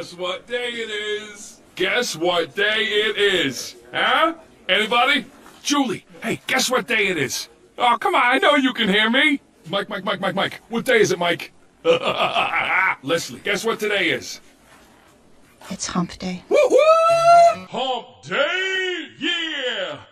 Guess what day it is? Guess what day it is? Huh? Anybody? Julie, hey, guess what day it is? Oh, come on, I know you can hear me. Mike. What day is it, Mike? Leslie, guess what today is? It's hump day. Woo-hoo! Hump day, yeah!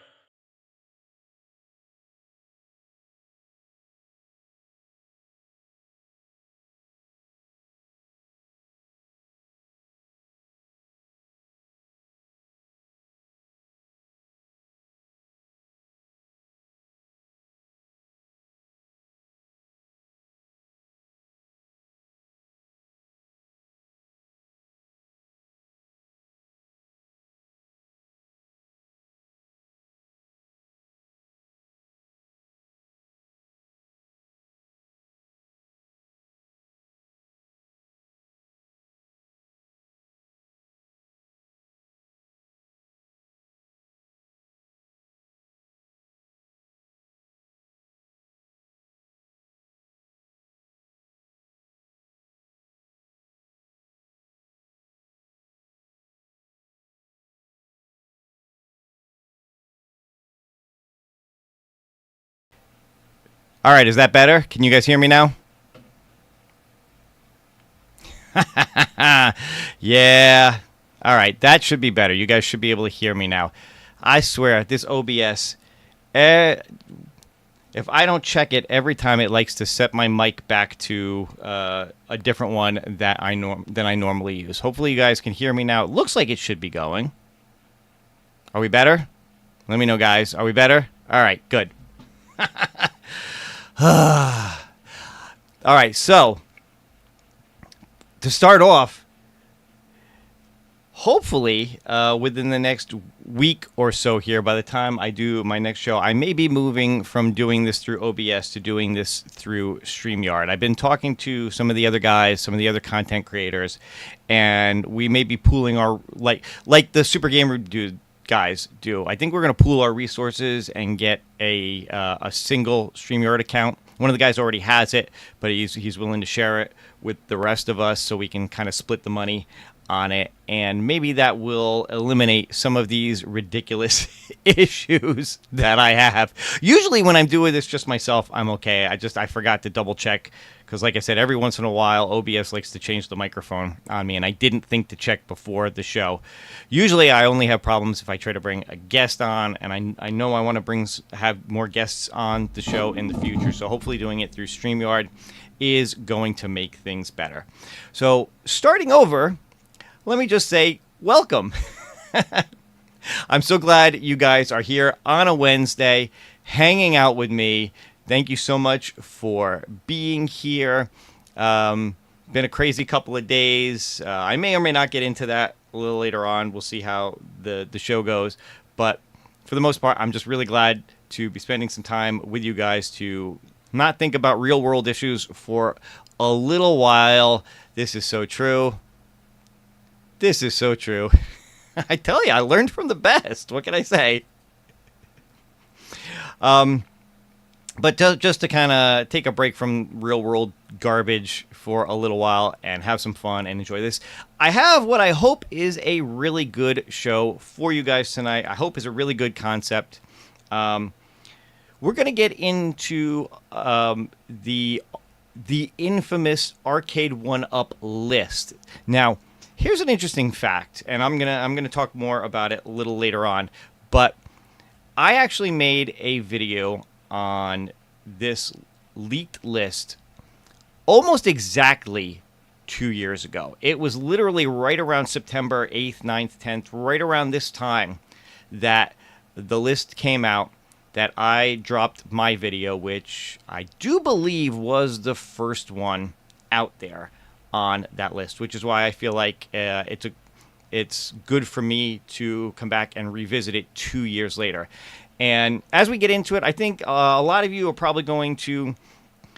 All right, is that better? Can you guys hear me now? Yeah. All right, that should be better. You guys should be able to hear me now. I swear, this OBS, if I don't check it every time, it likes to set my mic back to a different one that than I normally use. Hopefully, you guys can hear me now. It looks like it should be going. Are we better? Let me know, guys. Are we better? All right, good. All right, so to start off, hopefully within the next week or so here, by the time I do my next show, I may be moving from doing this through OBS to doing this through StreamYard. I've been talking to some of the other guys, some of the other content creators, and we may be pooling our, like the Super Gamer guys do. I think we're going to pool our resources and get a single StreamYard account. One of the guys already has it, but he's willing to share it with the rest of us so we can kind of split the money on it, and maybe that will eliminate some of these ridiculous issues that I have. Usually when I'm doing this just myself, I'm okay. I forgot to double check because, like I said, every once in a while OBS likes to change the microphone on me, and I didn't think to check before the show. Usually I only have problems if I try to bring a guest on, and I know I want to have more guests on the show in the future, so hopefully doing it through StreamYard is going to make things better. So starting over, let me just say welcome. I'm so glad you guys are here on a Wednesday, hanging out with me. Thank you so much for being here. Been a crazy couple of days. I may or may not get into that a little later on. We'll see how the show goes. But for the most part, I'm just really glad to be spending some time with you guys to not think about real world issues for a little while. This is so true. This is so true. I tell you, I learned from the best. What can I say? But just to kind of take a break from real-world garbage for a little while and have some fun and enjoy this, I have what I hope is a really good show for you guys tonight. I hope is a really good concept. We're going to get into the infamous Arcade1up list. Now, here's an interesting fact, and I'm gonna talk more about it a little later on, but I actually made a video on this leaked list almost exactly 2 years ago. It was literally right around September 8th, 9th, 10th, right around this time that the list came out, that I dropped my video, which I do believe was the first one out there on that list, which is why I feel like it's good for me to come back and revisit it 2 years later. And as we get into it, I think a lot of you are probably going to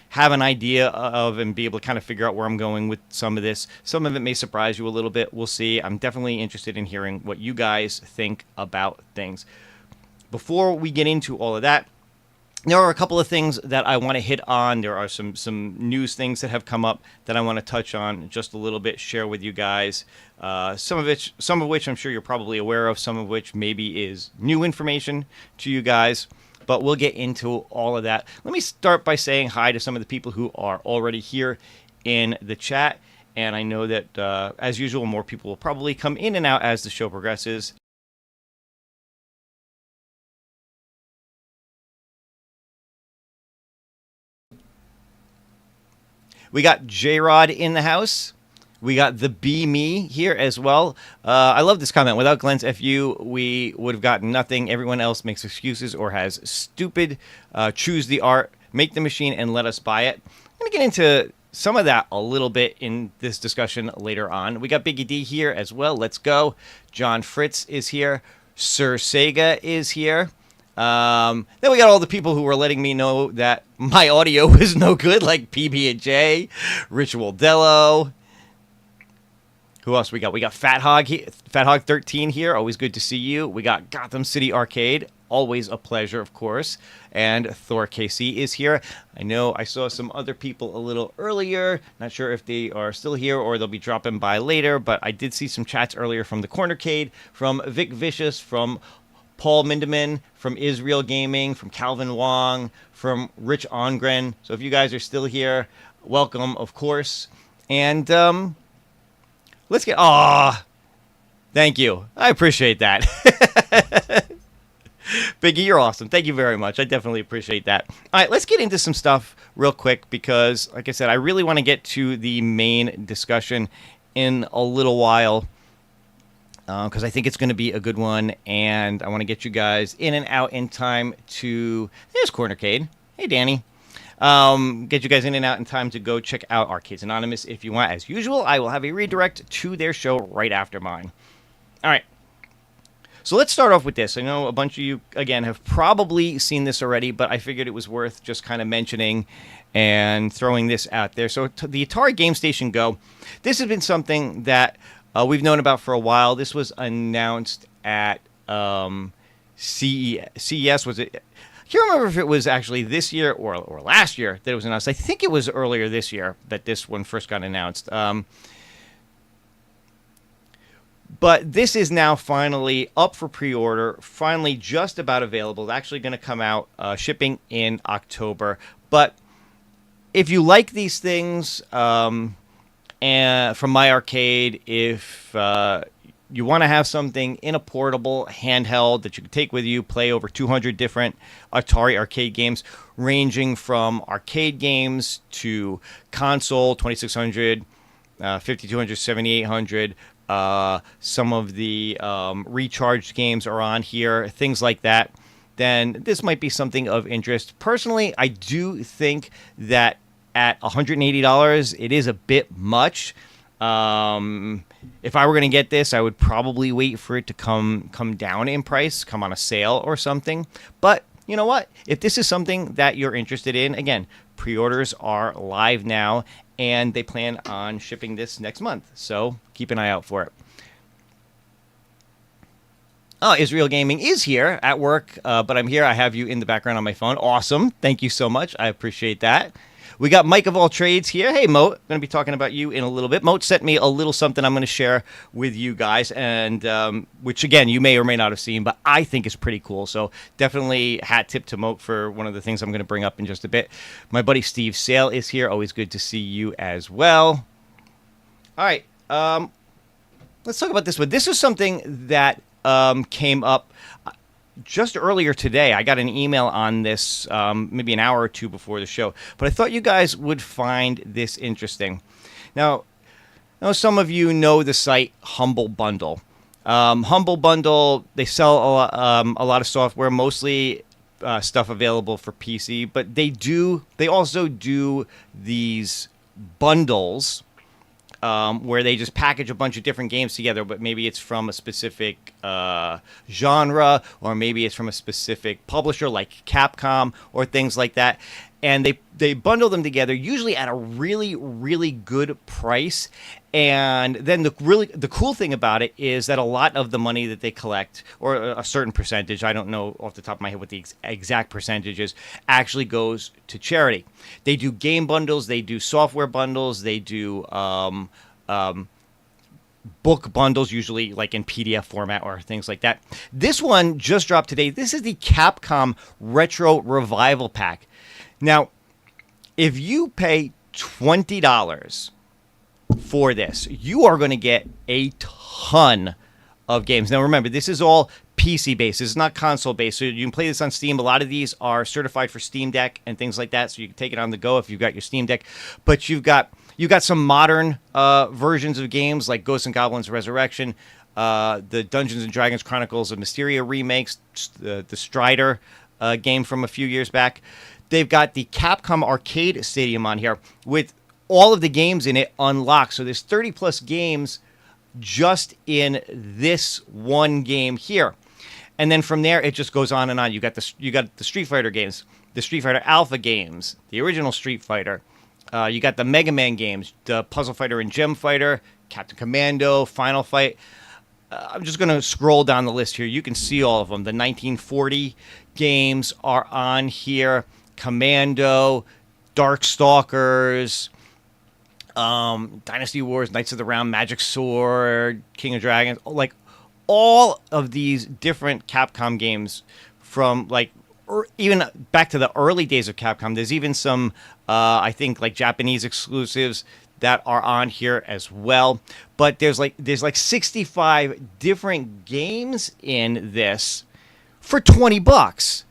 have an idea of and be able to kind of figure out where I'm going with some of this. Some of it may surprise you a little bit. We'll see. I'm definitely interested in hearing what you guys think about things. Before we get into all of that, there are a couple of things that I want to hit on. There are some news things that have come up that I want to touch on just a little bit, share with you guys. Some of which I'm sure you're probably aware of, some of which maybe is new information to you guys. But we'll get into all of that. Let me start by saying hi to some of the people who are already here in the chat. And I know that, as usual, more people will probably come in and out as the show progresses. We got J-Rod in the house. We got the Be Me here as well. I love this comment. Without Glenn's FU, we would have gotten nothing. Everyone else makes excuses or has stupid. Choose the art, make the machine, and let us buy it. I'm going to get into some of that a little bit in this discussion later on. We got Biggie D here as well. Let's go. John Fritz is here. Sir Sega is here. Then we got all the people who were letting me know that my audio was no good, like PB&J, Ritual Dello. Who else we got? We got Fat Hog 13 here. Always good to see you. We got Gotham City Arcade. Always a pleasure, of course. And Thor KC is here. I know I saw some other people a little earlier. Not sure if they are still here or they'll be dropping by later, but I did see some chats earlier from the Cornercade, from Vic Vicious, from Paul Mindeman, from Israel Gaming, from Calvin Wong, from Rich Ongren. So if you guys are still here, welcome, of course. And let's get... thank you. I appreciate that. Biggie, you're awesome. Thank you very much. I definitely appreciate that. All right, let's get into some stuff real quick because, like I said, I really want to get to the main discussion in a little while. Because I think it's going to be a good one, and I want to get you guys in and out in time to... There's Cornercade. Hey, Danny. Get you guys in and out in time to go check out Arcades Anonymous if you want. As usual, I will have a redirect to their show right after mine. All right. So let's start off with this. I know a bunch of you, again, have probably seen this already, but I figured it was worth just kind of mentioning and throwing this out there. So the Atari GameStation Go, this has been something that... we've known about for a while. This was announced at CES. Was it? I can't remember if it was actually this year or last year that it was announced. I think it was earlier this year that this one first got announced. But this is now finally up for pre-order, finally just about available. It's actually going to come out shipping in October. But if you like these things... and from my arcade, if you want to have something in a portable handheld that you can take with you, play over 200 different Atari arcade games, ranging from arcade games to console, 2600, 5200, 7800. Some of the recharged games are on here, things like that. Then this might be something of interest. Personally, I do think that at $180, it is a bit much. If I were going to get this, I would probably wait for it to come down in price, come on a sale or something. But you know what? If this is something that you're interested in, again, pre-orders are live now, and they plan on shipping this next month. So keep an eye out for it. Oh, Israel Gaming is here at work, but I'm here. I have you in the background on my phone. Awesome. Thank you so much. I appreciate that. We got Mike of All Trades here. Hey, Moat. I'm going to be talking about you in a little bit. Moat sent me a little something I'm going to share with you guys, and which, again, you may or may not have seen, but I think is pretty cool. So definitely hat tip to Moat for one of the things I'm going to bring up in just a bit. My buddy Steve Sale is here. Always good to see you as well. All right. Let's talk about this one. This is something that came up just earlier today. I got an email on this maybe an hour or two before the show, but I thought you guys would find this interesting. Now, I know some of you know the site Humble Bundle. Humble Bundle, they sell a lot of software, mostly stuff available for PC, but they also do these bundles where they just package a bunch of different games together, but maybe it's from a specific genre, or maybe it's from a specific publisher like Capcom or things like that. And they bundle them together, usually at a really, really good price. And then the cool thing about it is that a lot of the money that they collect, or a certain percentage, I don't know off the top of my head what the exact percentage is, actually goes to charity. They do game bundles, they do software bundles, they do book bundles, usually like in PDF format or things like that. This one just dropped today. This is the Capcom Retro Revival Pack. Now, if you pay $20 for this, you are going to get a ton of games. Now, remember, this is all PC based. This is not console based. So you can play this on Steam. A lot of these are certified for Steam Deck and things like that. So you can take it on the go if you've got your Steam Deck. But you've got some modern versions of games like Ghosts and Goblins Resurrection, the Dungeons and Dragons Chronicles of Mysteria remakes, the Strider game from a few years back. They've got the Capcom Arcade Stadium on here with all of the games in it unlocked. So there's 30 plus games just in this one game here. And then from there, it just goes on and on. You got the Street Fighter games, the Street Fighter Alpha games, the original Street Fighter. You got the Mega Man games, the Puzzle Fighter and Gem Fighter, Captain Commando, Final Fight. I'm just going to scroll down the list here. You can see all of them. The 1940 games are on here. Commando, Darkstalkers, Dynasty Wars, Knights of the Round, Magic Sword, King of Dragons. Like all of these different Capcom games from like even back to the early days of Capcom. There's even some, I think, like Japanese exclusives that are on here as well. But there's like 65 different games in this for $20.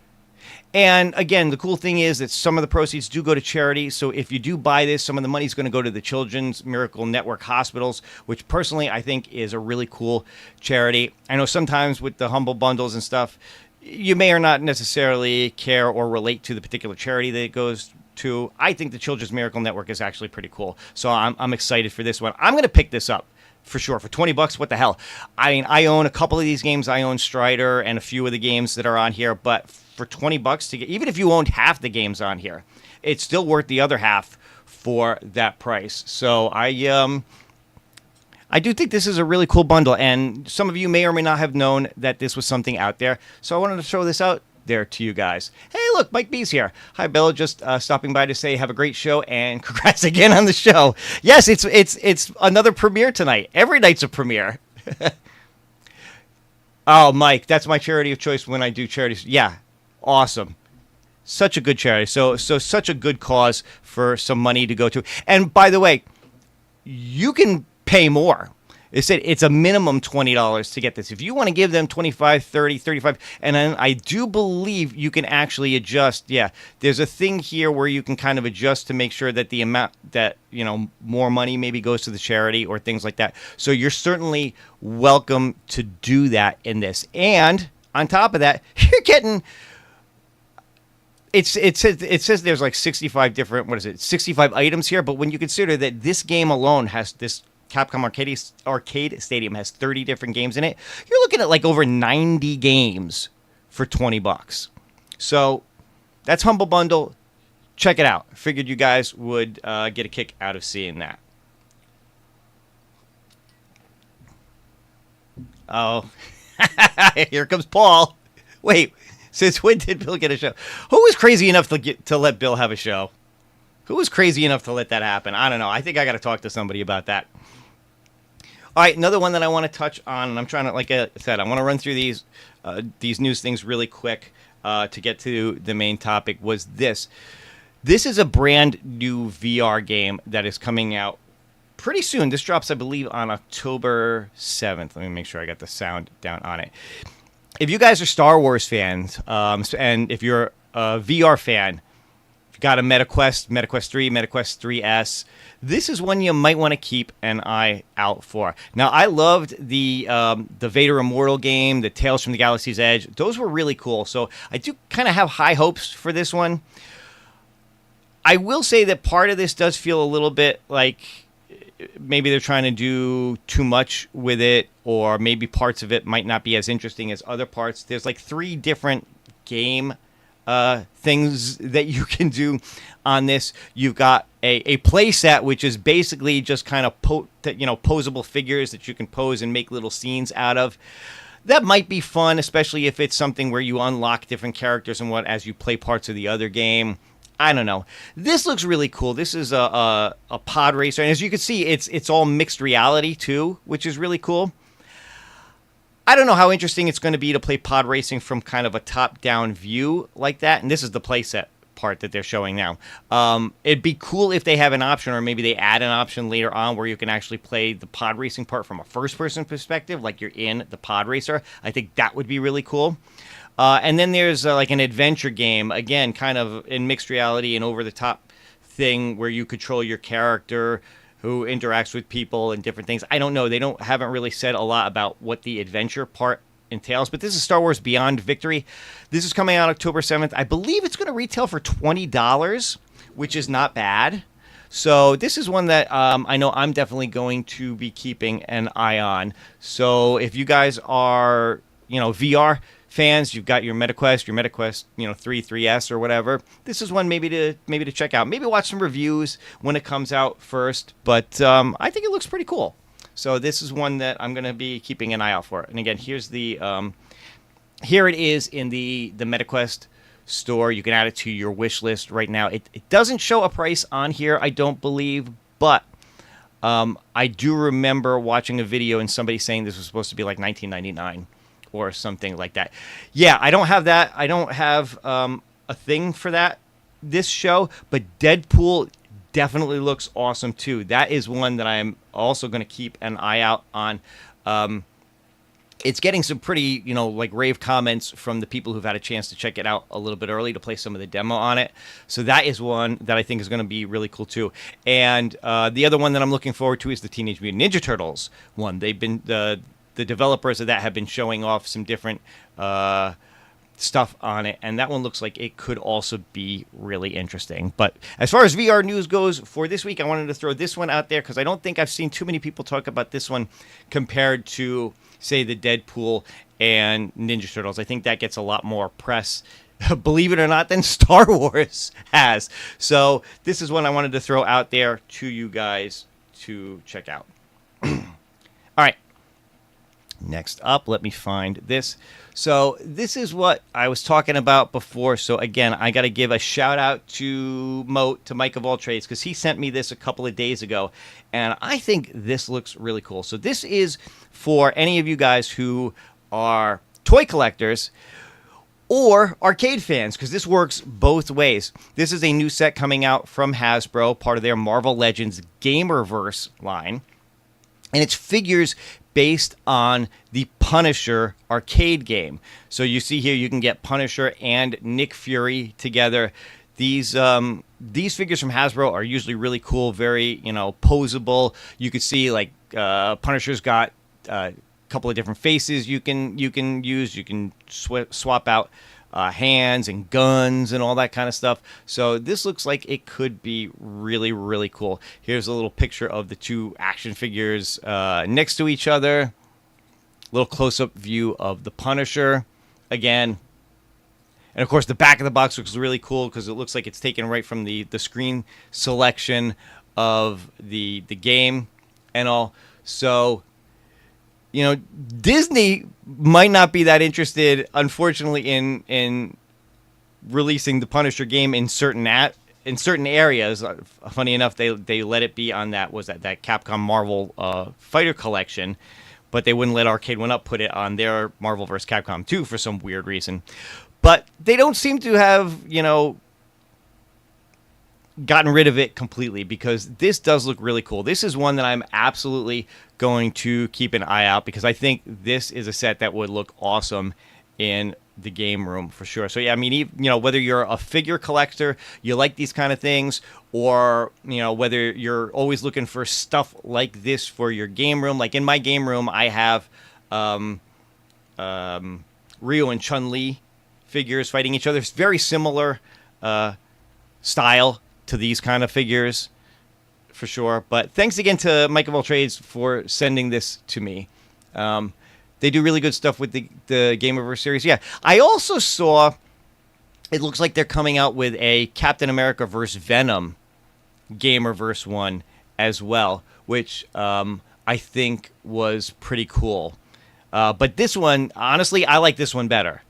And again, the cool thing is that some of the proceeds do go to charity. So if you do buy this, some of the money is going to go to the Children's Miracle Network hospitals, which personally I think is a really cool charity. I know sometimes with the humble bundles and stuff, you may or not necessarily care or relate to the particular charity that it goes to. I think the Children's Miracle Network is actually pretty cool. So I'm excited for this one. I'm going to pick this up for sure. For $20, what the hell? I mean, I own a couple of these games. I own Strider and a few of the games that are on here, but for $20 to get, even if you owned half the games on here, it's still worth the other half for that price. So I do think this is a really cool bundle, and some of you may or may not have known that this was something out there. So I wanted to throw this out there to you guys. Hey, look, Mike B's here. Hi, Bill. Just stopping by to say have a great show and congrats again on the show. Yes, it's another premiere tonight. Every night's a premiere. Oh, Mike, that's my charity of choice when I do charities. Yeah. Awesome. Such a good charity. So such a good cause for some money to go to. And by the way, you can pay more. It said it's a minimum $20 to get this. If you want to give them $25, $30, $35, and then I do believe you can actually adjust. Yeah, there's a thing here where you can kind of adjust to make sure that the amount that, more money maybe goes to the charity or things like that. So you're certainly welcome to do that in this. And on top of that, you're getting... It says there's like 65 different, 65 items here, but when you consider that this game alone has this Capcom Arcade Stadium has 30 different games in it, you're looking at like over 90 games for $20. So that's Humble Bundle. Check it out. Figured you guys would get a kick out of seeing that. Oh, here comes Paul. Wait. Since when did Bill get a show? Who was crazy enough to let Bill have a show? Who was crazy enough to let that happen? I don't know. I think I got to talk to somebody about that. All right, another one that I want to touch on, and I'm trying to, like I said, I want to run through these news things really quick to get to the main topic, was this. This is a brand new VR game that is coming out pretty soon. This drops, I believe, on October 7th. Let me make sure I got the sound down on it. If you guys are Star Wars fans, and if you're a VR fan, if you got a MetaQuest 3, MetaQuest 3S, this is one you might want to keep an eye out for. Now, I loved the Vader Immortal game, the Tales from the Galaxy's Edge. Those were really cool. So I do kind of have high hopes for this one. I will say that part of this does feel a little bit like maybe they're trying to do too much with it, or maybe parts of it might not be as interesting as other parts. There's like 3 different game things that you can do on this. You've got a play set, which is basically just kind of posable figures that you can pose and make little scenes out of. That might be fun, especially if it's something where you unlock different characters and what as you play parts of the other game. I don't know. This looks really cool. This is a pod racer, and as you can see, it's all mixed reality too, which is really cool. I don't know how interesting it's going to be to play pod racing from kind of a top-down view like that, and this is the playset part that they're showing now. It'd be cool if they have an option, or maybe they add an option later on where you can actually play the pod racing part from a first-person perspective, like you're in the pod racer. I think that would be really cool. And then there's like an adventure game, again, kind of in mixed reality and over-the-top thing where you control your character who interacts with people and different things. I don't know. They haven't really said a lot about what the adventure part entails, but this is Star Wars Beyond Victory. This is coming out October 7th. I believe it's going to retail for $20, which is not bad. So this is one that I know I'm definitely going to be keeping an eye on. So if you guys are, VR fans, you've got your MetaQuest, 3, 3S or whatever. This is one maybe to check out. Maybe watch some reviews when it comes out first, but I think it looks pretty cool. So this is one that I'm going to be keeping an eye out for. And again, here's the here it is in the MetaQuest store. You can add it to your wish list right now. It doesn't show a price on here, I don't believe, but I do remember watching a video and somebody saying this was supposed to be like $19.99 or something like that. Yeah, I don't have that. I don't have a thing for that this show, but Deadpool definitely looks awesome too. That is one that I'm also going to keep an eye out on. It's getting some pretty, like rave comments from the people who've had a chance to check it out a little bit early to play some of the demo on it. So that is one that I think is going to be really cool too. And the other one that I'm looking forward to is the Teenage Mutant Ninja Turtles one. They've been the developers of that have been showing off some different stuff on it, and that one looks like it could also be really interesting. But as far as VR news goes for this week, I wanted to throw this one out there because I don't think I've seen too many people talk about this one compared to, say, the Deadpool and Ninja Turtles. I think that gets a lot more press, believe it or not, than Star Wars has. So this is one I wanted to throw out there to you guys to check out. All right. Next up, let me find this. So this is what I was talking about before. So again, I got to give a shout out to Mike of All Trades, because he sent me this a couple of days ago, and I think this looks really cool. So this is for any of you guys who are toy collectors or arcade fans, because this works both ways. This is a new set coming out from Hasbro, part of their Marvel Legends Gamerverse line, and it's figures based on the Punisher arcade game. So you see here, you can get Punisher and Nick Fury together. These figures from Hasbro are usually really cool, very posable. You could see like Punisher's got a couple of different faces you can use. You can swap out hands and guns and all that kind of stuff. So this looks like it could be really, really cool. Here's a little picture of the two action figures next to each other. A little close-up view of the Punisher again. And of course, the back of the box looks really cool because it looks like it's taken right from the screen selection of the game and all. So Disney might not be that interested, unfortunately, in releasing the Punisher game in certain areas. Funny enough, they let it be on that Capcom Marvel Fighter collection, but they wouldn't let Arcade1up put it on their Marvel vs. Capcom 2 for some weird reason. But they don't seem to have, gotten rid of it completely, because this does look really cool. This is one that I'm absolutely going to keep an eye out, because I think this is a set that would look awesome in the game room for sure. So yeah, I mean, whether you're a figure collector, you like these kind of things, or whether you're always looking for stuff like this for your game room. Like in my game room, I have Ryu and Chun-Li figures fighting each other. It's very similar style to these kind of figures for sure. But thanks again to Mike of All Trades for sending this to me. They do really good stuff with the Gamerverse series. Yeah, I also saw, it looks like they're coming out with a Captain America vs. Venom Gamerverse one as well, which I think was pretty cool. But this one, honestly, I like this one better.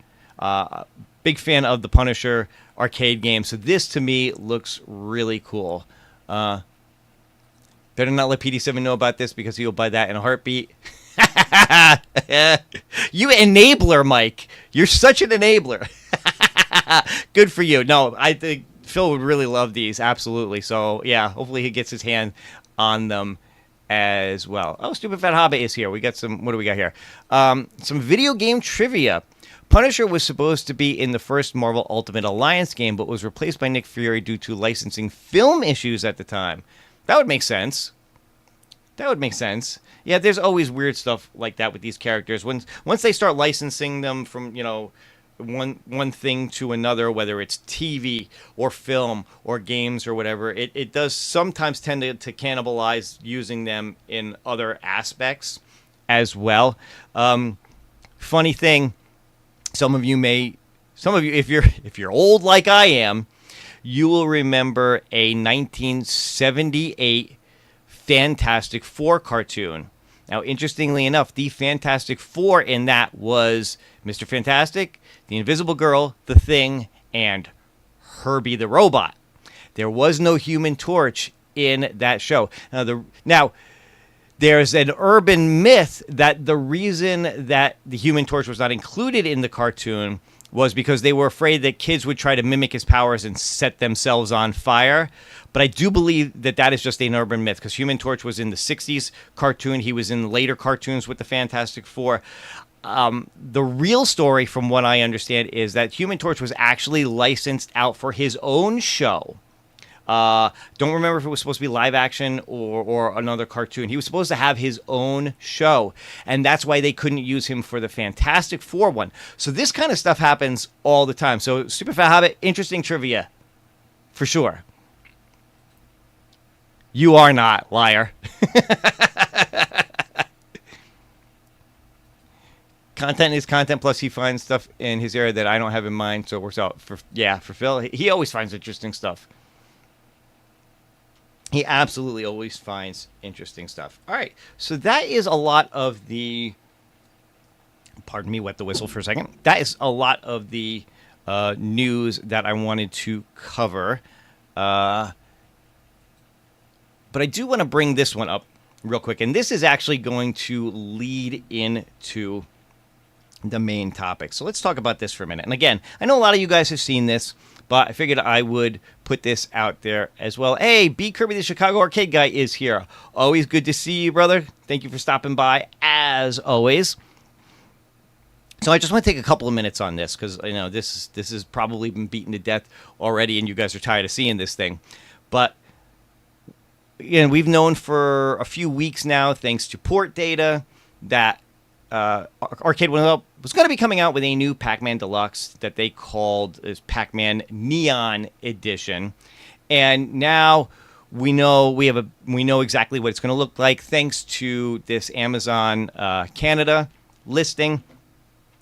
Big fan of the Punisher arcade game, so this to me looks really cool. Better not let PD7 know about this because he'll buy that in a heartbeat. You enabler, Mike. You're such an enabler. Good for you. No, I think Phil would really love these, absolutely. So, yeah, hopefully he gets his hand on them as well. Oh, Stupid Fat Hobbit is here. We got some, what do we got here? Some video game trivia. Punisher was supposed to be in the first Marvel Ultimate Alliance game, but was replaced by Nick Fury due to licensing film issues at the time. That would make sense. That would make sense. Yeah, there's always weird stuff like that with these characters. Once they start licensing them from, one thing to another, whether it's TV or film or games or whatever, it does sometimes tend to cannibalize using them in other aspects as well. Funny thing, some of you, if you're old like I am, you will remember a 1978 Fantastic Four cartoon. Now, interestingly enough, the Fantastic Four in that was Mr. Fantastic, the Invisible Girl, the Thing, and Herbie the Robot. There was no Human Torch in that show. Now, there's an urban myth that the reason that the Human Torch was not included in the cartoon was because they were afraid that kids would try to mimic his powers and set themselves on fire. But I do believe that that is just an urban myth, because Human Torch was in the 60s cartoon. He was in later cartoons with the Fantastic Four. The real story, from what I understand, is that Human Torch was actually licensed out for his own show. Don't remember if it was supposed to be live action or another cartoon. He was supposed to have his own show, and that's why they couldn't use him for the Fantastic Four one. So this kind of stuff happens all the time. So Super Fat Hobbit, interesting trivia, for sure. You are not, liar. Content is content, plus he finds stuff in his area that I don't have in mind, so it works out. For Phil, he always finds interesting stuff. He absolutely always finds interesting stuff. All right, so that is a lot of the... Pardon me, wet the whistle for a second. That is a lot of the news that I wanted to cover. But I do want to bring this one up real quick, and this is actually going to lead into the main topic. So let's talk about this for a minute. And again, I know a lot of you guys have seen this, but I figured I would put this out there as well. Hey, B. Kirby, the Chicago Arcade Guy, is here. Always good to see you, brother. Thank you for stopping by, as always. So I just want to take a couple of minutes on this, because I know this has probably been beaten to death already, and you guys are tired of seeing this thing. But again, we've known for a few weeks now, thanks to port data, that Arcade1up was going to be coming out with a new Pac-Man Deluxe that they called as Pac-Man Neon Edition, and now we know exactly what it's going to look like thanks to this Amazon Canada listing.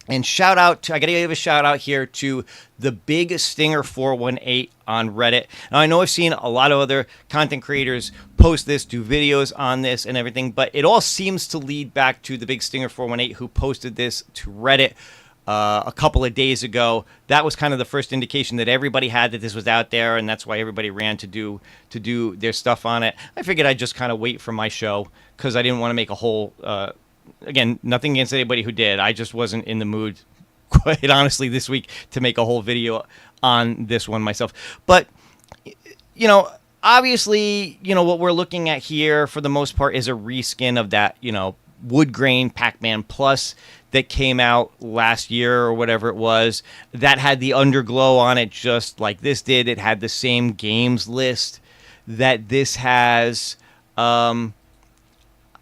And I got to give a shout out here to the Big Stinger 418 on Reddit. Now, I know I've seen a lot of other content creators post this, do videos on this and everything, but it all seems to lead back to the Big Stinger 418 who posted this to Reddit a couple of days ago. That was kind of the first indication that everybody had that this was out there, and that's why everybody ran to do their stuff on it. I figured I'd just kind of wait for my show, because I didn't want to make a whole... Again, nothing against anybody who did. I just wasn't in the mood, quite honestly, this week to make a whole video on this one myself. But, obviously, what we're looking at here, for the most part, is a reskin of that, wood grain Pac-Man Plus that came out last year or whatever it was. That had the underglow on it just like this did. It had the same games list that this has.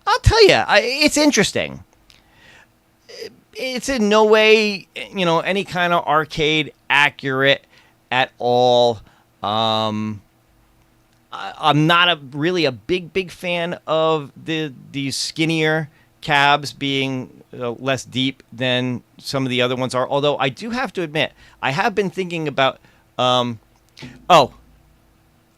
I'll tell you, it's interesting. It's in no way, any kind of arcade accurate at all. I'm not really a big fan of these skinnier cabs being less deep than some of the other ones are. Although I do have to admit, I have been thinking about.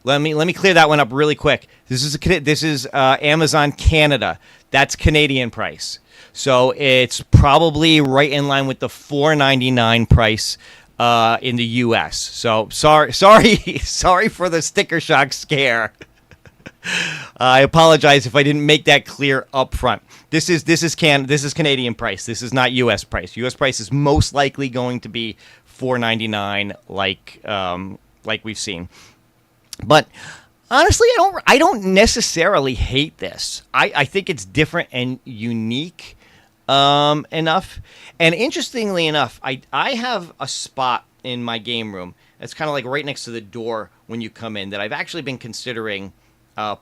Let me clear that one up really quick. This is Amazon Canada. That's Canadian price. So it's probably right in line with the $4.99 price in the U.S. So sorry for the sticker shock scare. I apologize if I didn't make that clear up front. This is Canadian price. This is not U.S. price. U.S. price is most likely going to be $4.99, like we've seen. But honestly, I don't necessarily hate this. I think it's different and unique enough. And interestingly enough, I have a spot in my game room that's kind of like right next to the door when you come in that I've actually been considering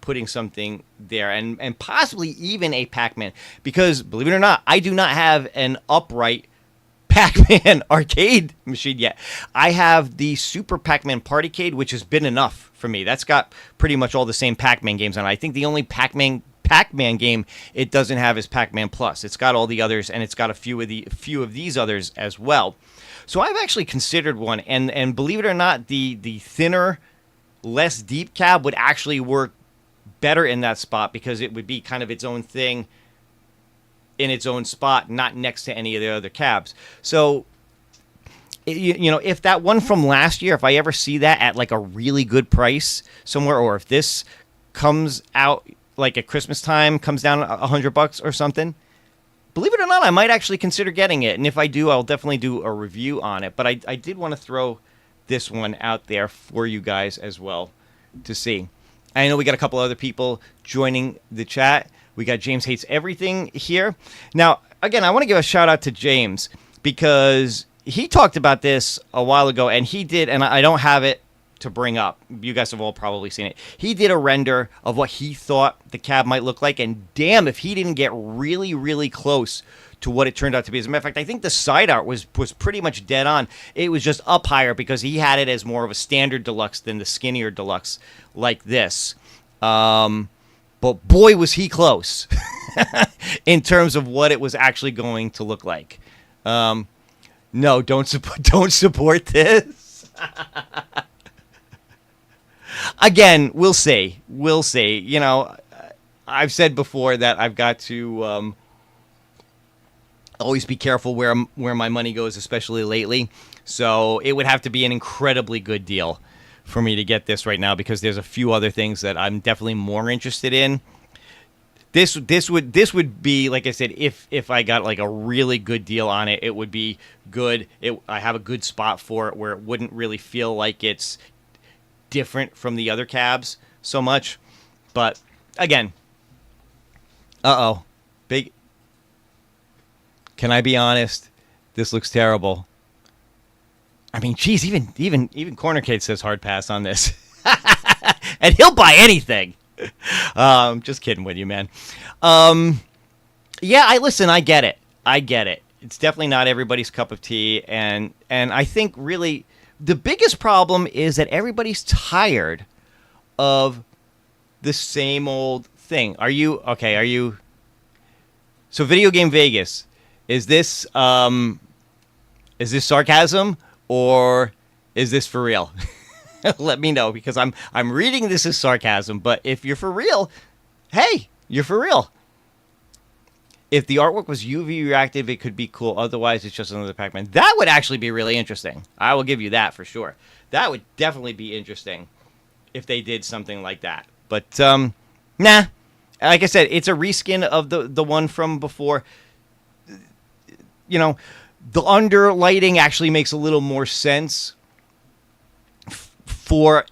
putting something there, and possibly even a Pac-Man, because believe it or not, I do not have an upright Pac-Man arcade machine yet. I have the Super Pac-Man Partycade, which has been enough for me. That's got pretty much all the same Pac-Man games on it. I think the only Pac-Man game it doesn't have is Pac-Man Plus. It's got all the others, and it's got a few of these others as well. So I've actually considered one, and believe it or not, the thinner, less deep cab would actually work better in that spot, because it would be kind of its own thing in its own spot, not next to any of the other cabs. So, if that one from last year, if I ever see that at like a really good price somewhere, or if this comes out like at Christmas time, comes down $100 or something, believe it or not, I might actually consider getting it. And if I do, I'll definitely do a review on it. But I did want to throw this one out there for you guys as well to see. I know we got a couple other people joining the chat. We got James Hates Everything here. Now, again, I want to give a shout out to James, because he talked about this a while ago, and he did, and I don't have it to bring up. You guys have all probably seen it. He did a render of what he thought the cab might look like, and damn if he didn't get really, really close to what it turned out to be. As a matter of fact, I think the side art was pretty much dead on. It was just up higher because he had it as more of a standard deluxe than the skinnier deluxe like this. But boy, was he close in terms of what it was actually going to look like. No, don't support this. Again, we'll see. You know, I've said before that I've got to always be careful where my money goes, especially lately. So it would have to be an incredibly good deal for me to get this right now, because there's a few other things that I'm definitely more interested in. This would be, like I said, if I got like a really good deal on it, it would be good. I have a good spot for it where it wouldn't really feel like it's different from the other cabs so much. But again, big. Can I be honest? This looks terrible. I mean, geez, even Corner Kid says hard pass on this, and he'll buy anything. Just kidding with you, man. Yeah, I get it. It's definitely not everybody's cup of tea, and I think really the biggest problem is that everybody's tired of the same old thing. Are you okay? Are you? So, Video Game Vegas, is this sarcasm? Or is this for real? Let me know, because I'm reading this as sarcasm, but if you're for real, hey, you're for real. If the artwork was UV reactive, it could be cool. Otherwise, it's just another Pac-Man. That would actually be really interesting. I will give you that for sure. That would definitely be interesting if they did something like that. But, nah. Like I said, it's a reskin of the one from before. You know, the under lighting actually makes a little more sense for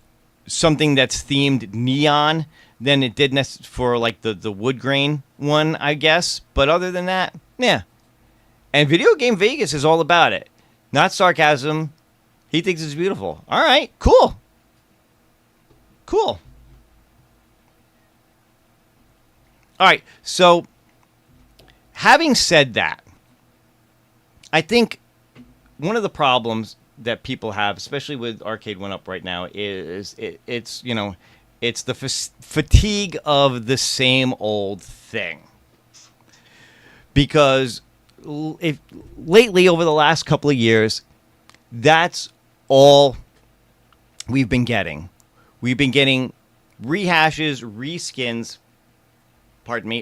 something that's themed neon than it did for like the wood grain one, I guess. But other than that, yeah. And Video Game Vegas is all about it. Not sarcasm. He thinks it's beautiful. All right, cool. All right, so having said that, I think one of the problems that people have, especially with Arcade1up right now, is it's the fatigue of the same old thing. Because lately, over the last couple of years, that's all we've been getting we've been getting rehashes, reskins,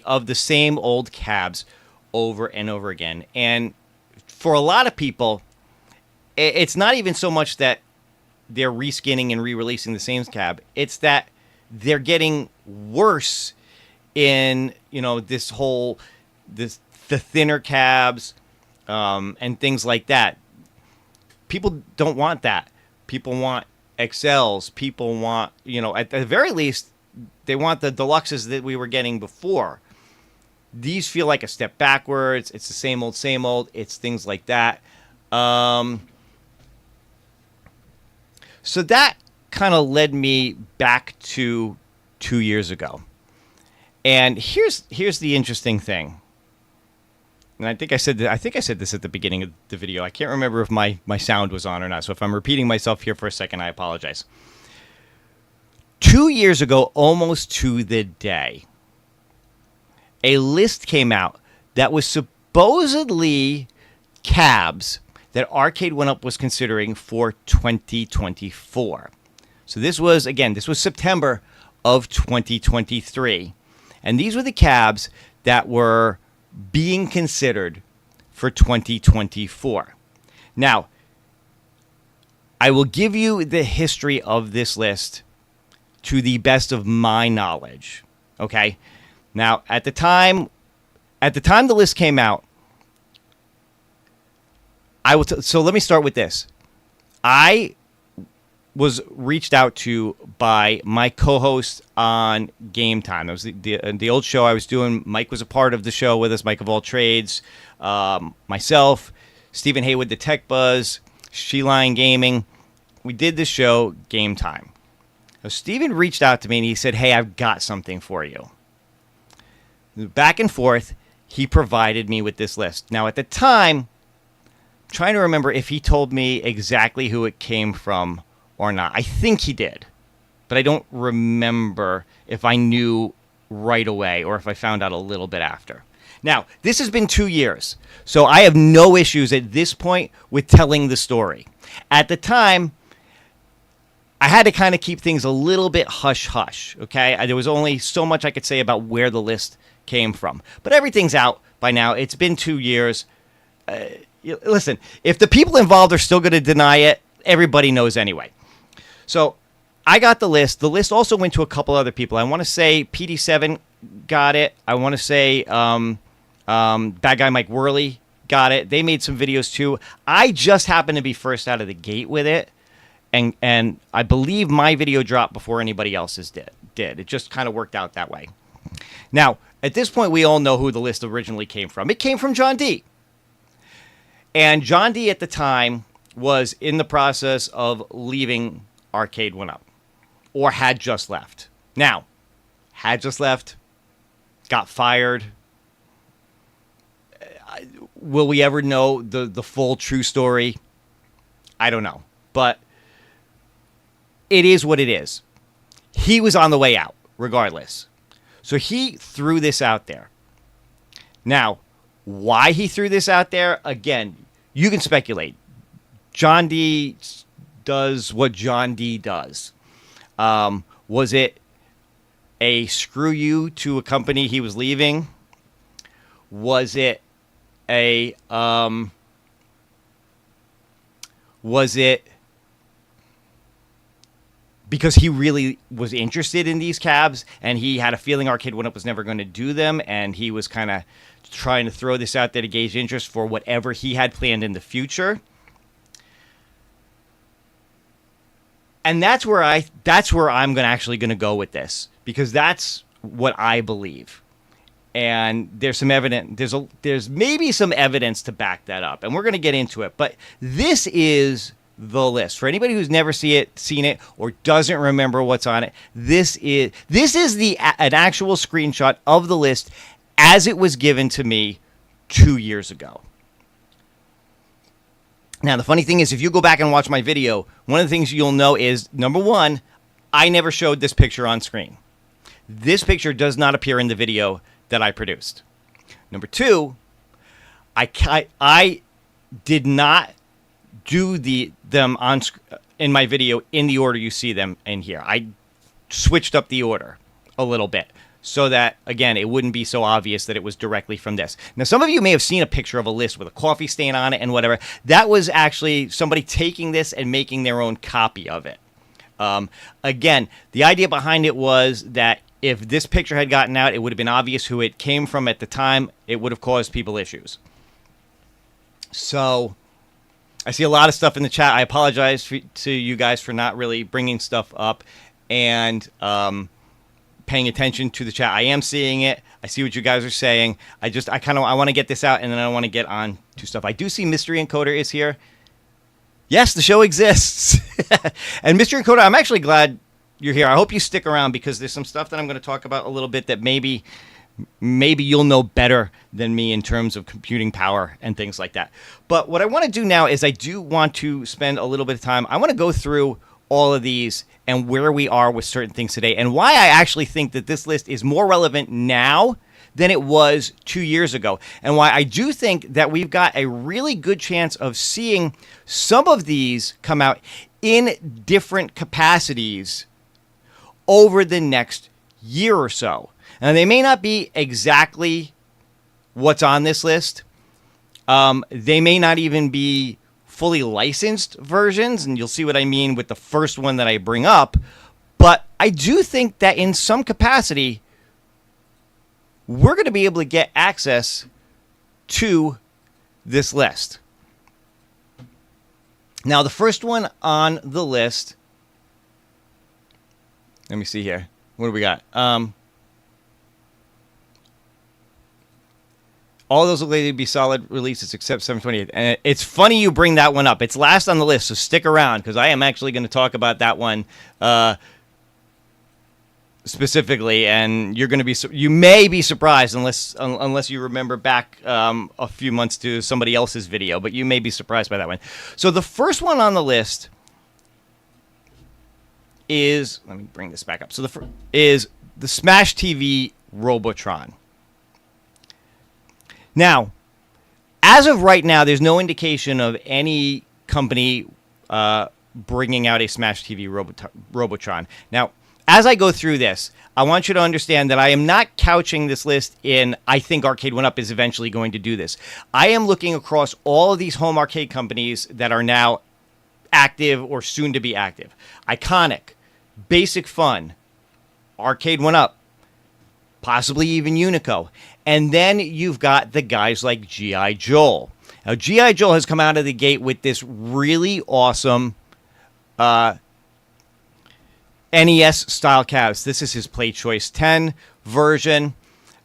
of the same old cabs over and over again. And for a lot of people, it's not even so much that they're reskinning and re-releasing the same cab. It's that they're getting worse in, the thinner cabs and things like that. People don't want that. People want XLs. People want, at the very least, they want the deluxes that we were getting before. These feel like a step backwards. It's the same old, same old. It's things like that. So that kind of led me back to 2 years ago. And here's the interesting thing. And I think I said this at the beginning of the video. I can't remember if my sound was on or not. So if I'm repeating myself here for a second, I apologize. 2 years ago, almost to the day, a list came out that was supposedly cabs that Arcade1up was considering for 2024. So this was September of 2023. And these were the cabs that were being considered for 2024. Now, I will give you the history of this list to the best of my knowledge. Okay? Now, at the time the list came out, so let me start with this. I was reached out to by my co-host on Game Time. That was the old show I was doing. Mike was a part of the show with us, Mike of All Trades, myself, Stephen Haywood, the Tech Buzz, She-Line Gaming. We did this show, Game Time. So Stephen reached out to me and he said, hey, I've got something for you. Back and forth, he provided me with this list. Now, at the time, I'm trying to remember if he told me exactly who it came from or not. I think he did, but I don't remember if I knew right away or if I found out a little bit after. Now, this has been 2 years, so I have no issues at this point with telling the story. At the time, I had to kind of keep things a little bit hush-hush, okay? There was only so much I could say about where the list came from. But everything's out by now. It's been 2 years. Listen, if the people involved are still going to deny it, everybody knows anyway. So I got the list. The list also went to a couple other people. I want to say PD7 got it. I want to say Bad Guy Mike Worley got it. They made some videos too. I just happened to be first out of the gate with it. And I believe my video dropped before anybody else's did. It just kind of worked out that way. Now, at this point, we all know who the list originally came from. It came from John D. And John D. at the time was in the process of leaving Arcade1up, or had just left. Now, had just left, got fired. Will we ever know the full true story? I don't know. But it is what it is. He was on the way out, regardless. So he threw this out there. Now, why he threw this out there, again, you can speculate. John D does what John D does. Was it a screw you to a company he was leaving? Was it a because he really was interested in these cabs and he had a feeling Arcade1up was never going to do them, and he was kind of trying to throw this out there to gauge interest for whatever he had planned in the future? And that's where I'm actually going to go with this, because that's what I believe. And there's some evidence. There's maybe some evidence to back that up, and we're going to get into it. But this is the list. For anybody who's never seen it, or doesn't remember what's on it, this is an actual screenshot of the list as it was given to me 2 years ago. Now, the funny thing is, if you go back and watch my video, one of the things you'll know is, number one, I never showed this picture on screen. This picture does not appear in the video that I produced. Number two, I did not do them in my video in the order you see them in here. I switched up the order a little bit so that, again, it wouldn't be so obvious that it was directly from this. Now, some of you may have seen a picture of a list with a coffee stain on it and whatever. That was actually somebody taking this and making their own copy of it. Again, the idea behind it was that if this picture had gotten out, it would have been obvious who it came from at the time. It would have caused people issues. So I see a lot of stuff in the chat. I apologize to you guys for not really bringing stuff up and paying attention to the chat. I am seeing it. I see what you guys are saying. I want to get this out, and then I want to get on to stuff. I do see Mystery Encoder is here. Yes, the show exists. And Mystery Encoder, I'm actually glad you're here. I hope you stick around because there's some stuff that I'm going to talk about a little bit that maybe you'll know better than me in terms of computing power and things like that. But what I want to do now is I do want to spend a little bit of time. I want to go through all of these and where we are with certain things today and why I actually think that this list is more relevant now than it was 2 years ago, and why I do think that we've got a really good chance of seeing some of these come out in different capacities over the next year or so. Now, they may not be exactly what's on this list. They may not even be fully licensed versions, and you'll see what I mean with the first one that I bring up. But I do think that in some capacity, we're going to be able to get access to this list. Now, the first one on the list, let me see here. What do we got? All those look like they'd be solid releases except 728. And it's funny you bring that one up. It's last on the list, so stick around because I am actually going to talk about that one specifically, and you may be surprised unless you remember back a few months to somebody else's video, but you may be surprised by that one. So the first one on the list is, let me bring this back up. So is the Smash TV Robotron. Now, as of right now, there's no indication of any company bringing out a Smash TV Robotron. Now, as I go through this, I want you to understand that I am not couching this list in, I think Arcade1up is eventually going to do this. I am looking across all of these home arcade companies that are now active or soon to be active. Iconic, Basic Fun, Arcade1up, possibly even Unico. And then you've got the guys like G.I. Joe. Now, G.I. Joe has come out of the gate with this really awesome NES-style cabs. This is his Play Choice 10 version.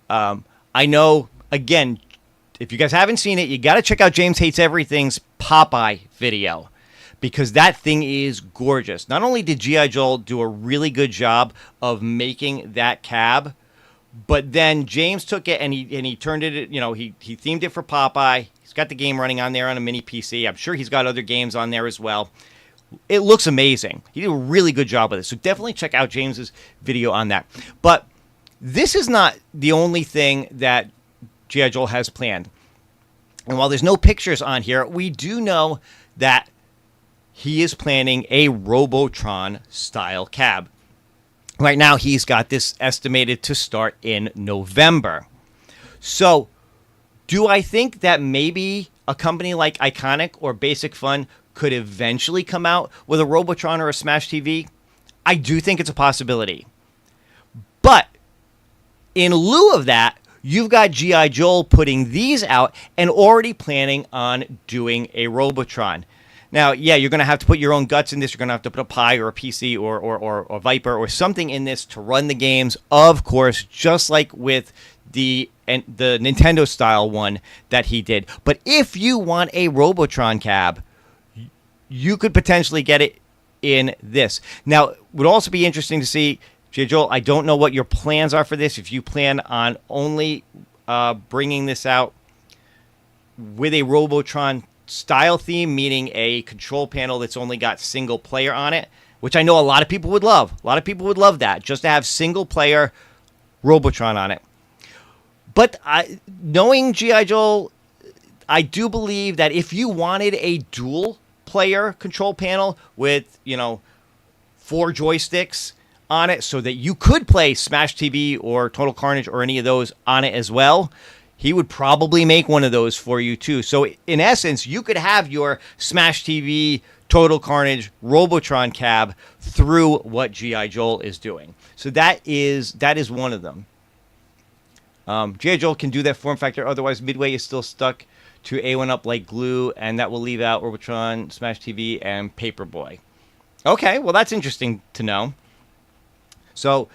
I know, again, if you guys haven't seen it, you got to check out James Hates Everything's Popeye video because that thing is gorgeous. Not only did G.I. Joe do a really good job of making that cab, but then James took it and he turned it, he themed it for Popeye. He's got the game running on there on a mini PC. I'm sure he's got other games on there as well. It looks amazing. He did a really good job with it. So definitely check out James's video on that. But this is not the only thing that G.I. Joe has planned. And while there's no pictures on here, we do know that he is planning a Robotron-style cab. Right now, he's got this estimated to start in November. So, do I think that maybe a company like Iconic or Basic Fun could eventually come out with a Robotron or a Smash TV? I do think it's a possibility. But in lieu of that, you've got G.I. Joe putting these out and already planning on doing a Robotron. Now, yeah, you're going to have to put your own guts in this. You're going to have to put a Pi or a PC or Viper or something in this to run the games, of course, just like with the Nintendo-style one that he did. But if you want a Robotron cab, you could potentially get it in this. Now, it would also be interesting to see, J. Joel, I don't know what your plans are for this. If you plan on only bringing this out with a Robotron style theme, meaning a control panel that's only got single player on it, which I know a lot of people would love. A lot of people would love that, just to have single player Robotron on it. But knowing G.I. Joe, I do believe that if you wanted a dual player control panel with, 4 joysticks on it so that you could play Smash TV or Total Carnage or any of those on it as well, he would probably make one of those for you too. So in essence, you could have your Smash TV, Total Carnage, Robotron cab through what G.I. Joe is doing. So that is one of them. G.I. Joe can do that form factor. Otherwise, Midway is still stuck to A1UP like glue, and that will leave out Robotron, Smash TV, and Paperboy. Okay, well, that's interesting to know. So,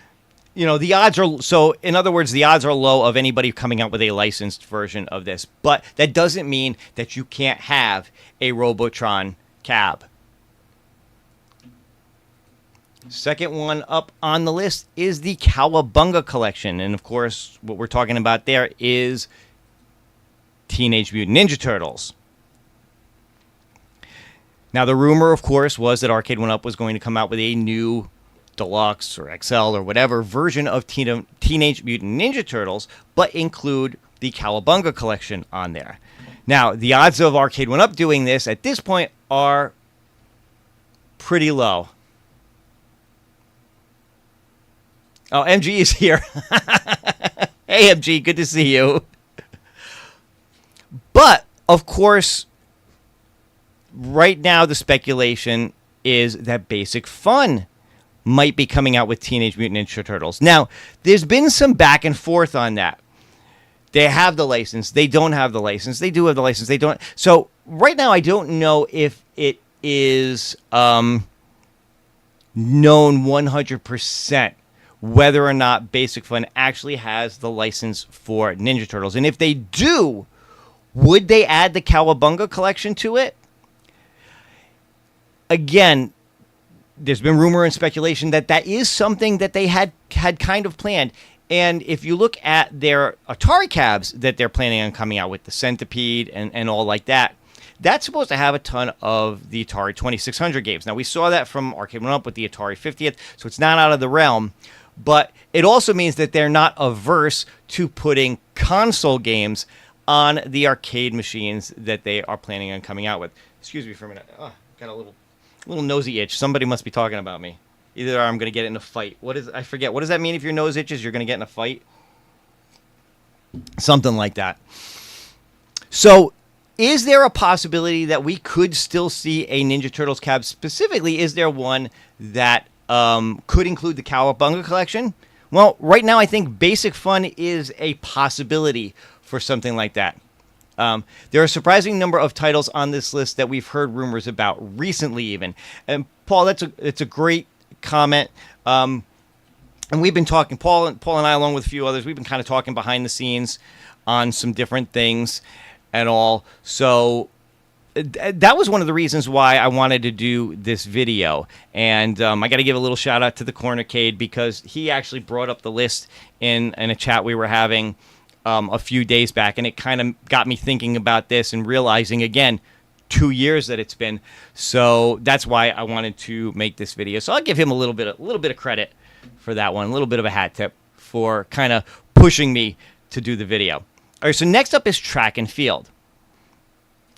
the odds are... So, in other words, the odds are low of anybody coming out with a licensed version of this. But that doesn't mean that you can't have a Robotron cab. Second one up on the list is the Cowabunga collection. And, of course, what we're talking about there is Teenage Mutant Ninja Turtles. Now, the rumor, of course, was that Arcade1up was going to come out with a new Deluxe or XL or whatever version of Teenage Mutant Ninja Turtles, but include the Cowabunga collection on there. Now, the odds of Arcade1up doing this at this point are pretty low. Oh, MG is here. Hey, MG, good to see you. But, of course, right now the speculation is that Basic Fun might be coming out with Teenage Mutant Ninja Turtles. Now, there's been some back and forth on that. They have the license. They don't have the license. They do have the license. They don't. So, right now, I don't know if it is known 100% whether or not Basic Fun actually has the license for Ninja Turtles. And if they do, would they add the Cowabunga collection to it? Again, there's been rumor and speculation that that is something that they had kind of planned. And if you look at their Atari cabs that they're planning on coming out with, the Centipede and all like that, that's supposed to have a ton of the Atari 2600 games. Now, we saw that from Arcade1up with the Atari 50th, so it's not out of the realm. But it also means that they're not averse to putting console games on the arcade machines that they are planning on coming out with. Excuse me for a minute. Oh, got a little nosy itch. Somebody must be talking about me. Either I'm going to get in a fight. I forget. What does that mean if your nose itches? You're going to get in a fight? Something like that. So, is there a possibility that we could still see a Ninja Turtles cab? Specifically, is there one that could include the Cowabunga collection? Well, right now I think Basic Fun is a possibility for something like that. There are a surprising number of titles on this list that we've heard rumors about recently even. And Paul, it's a great comment. And we've been talking, Paul and I, along with a few others, we've been kind of talking behind the scenes on some different things and all. So that was one of the reasons why I wanted to do this video. And I got to give a little shout out to the Cornercade because he actually brought up the list in a chat we were having a few days back. And it kind of got me thinking about this and realizing, again, 2 years that it's been. So that's why I wanted to make this video. So I'll give him a little bit of credit for that one, a little bit of a hat tip for kind of pushing me to do the video. All right, so next up is Track and Field.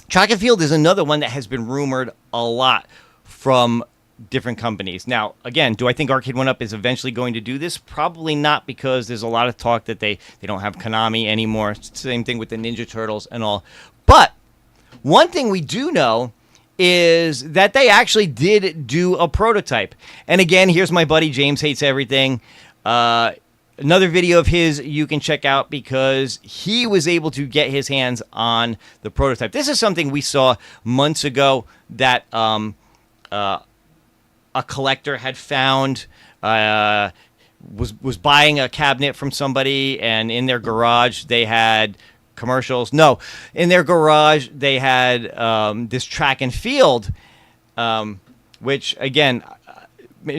Track and Field is another one that has been rumored a lot from different companies. Now, again, do I think Arcade1up is eventually going to do this? Probably not, because there's a lot of talk that they don't have Konami anymore. Same thing with the Ninja Turtles and all. But one thing we do know is that they actually did do a prototype. And again, here's my buddy James Hates Everything. Another video of his you can check out because he was able to get his hands on the prototype. This is something we saw months ago that a collector had found, was buying a cabinet from somebody, and in their garage they had commercials. No, in their garage they had this Track and Field, which, again,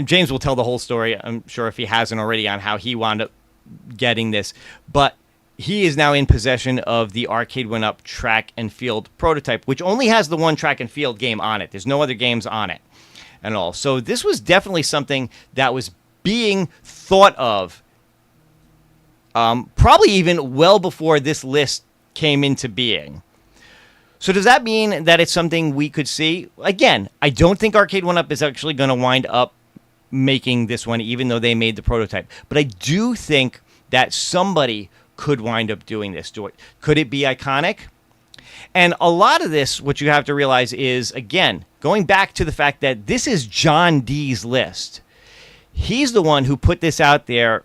James will tell the whole story, I'm sure, if he hasn't already, on how he wound up getting this. But he is now in possession of the Arcade1up Track and Field prototype, which only has the one Track and Field game on it. There's no other games on it and all. So this was definitely something that was being thought of probably even well before this list came into being. So does that mean that it's something we could see? Again, I don't think Arcade1up is actually going to wind up making this one, even though they made the prototype. But I do think that somebody could wind up doing this. Could it be Iconic? And a lot of this, what you have to realize is, again, going back to the fact that this is John D's list. He's the one who put this out there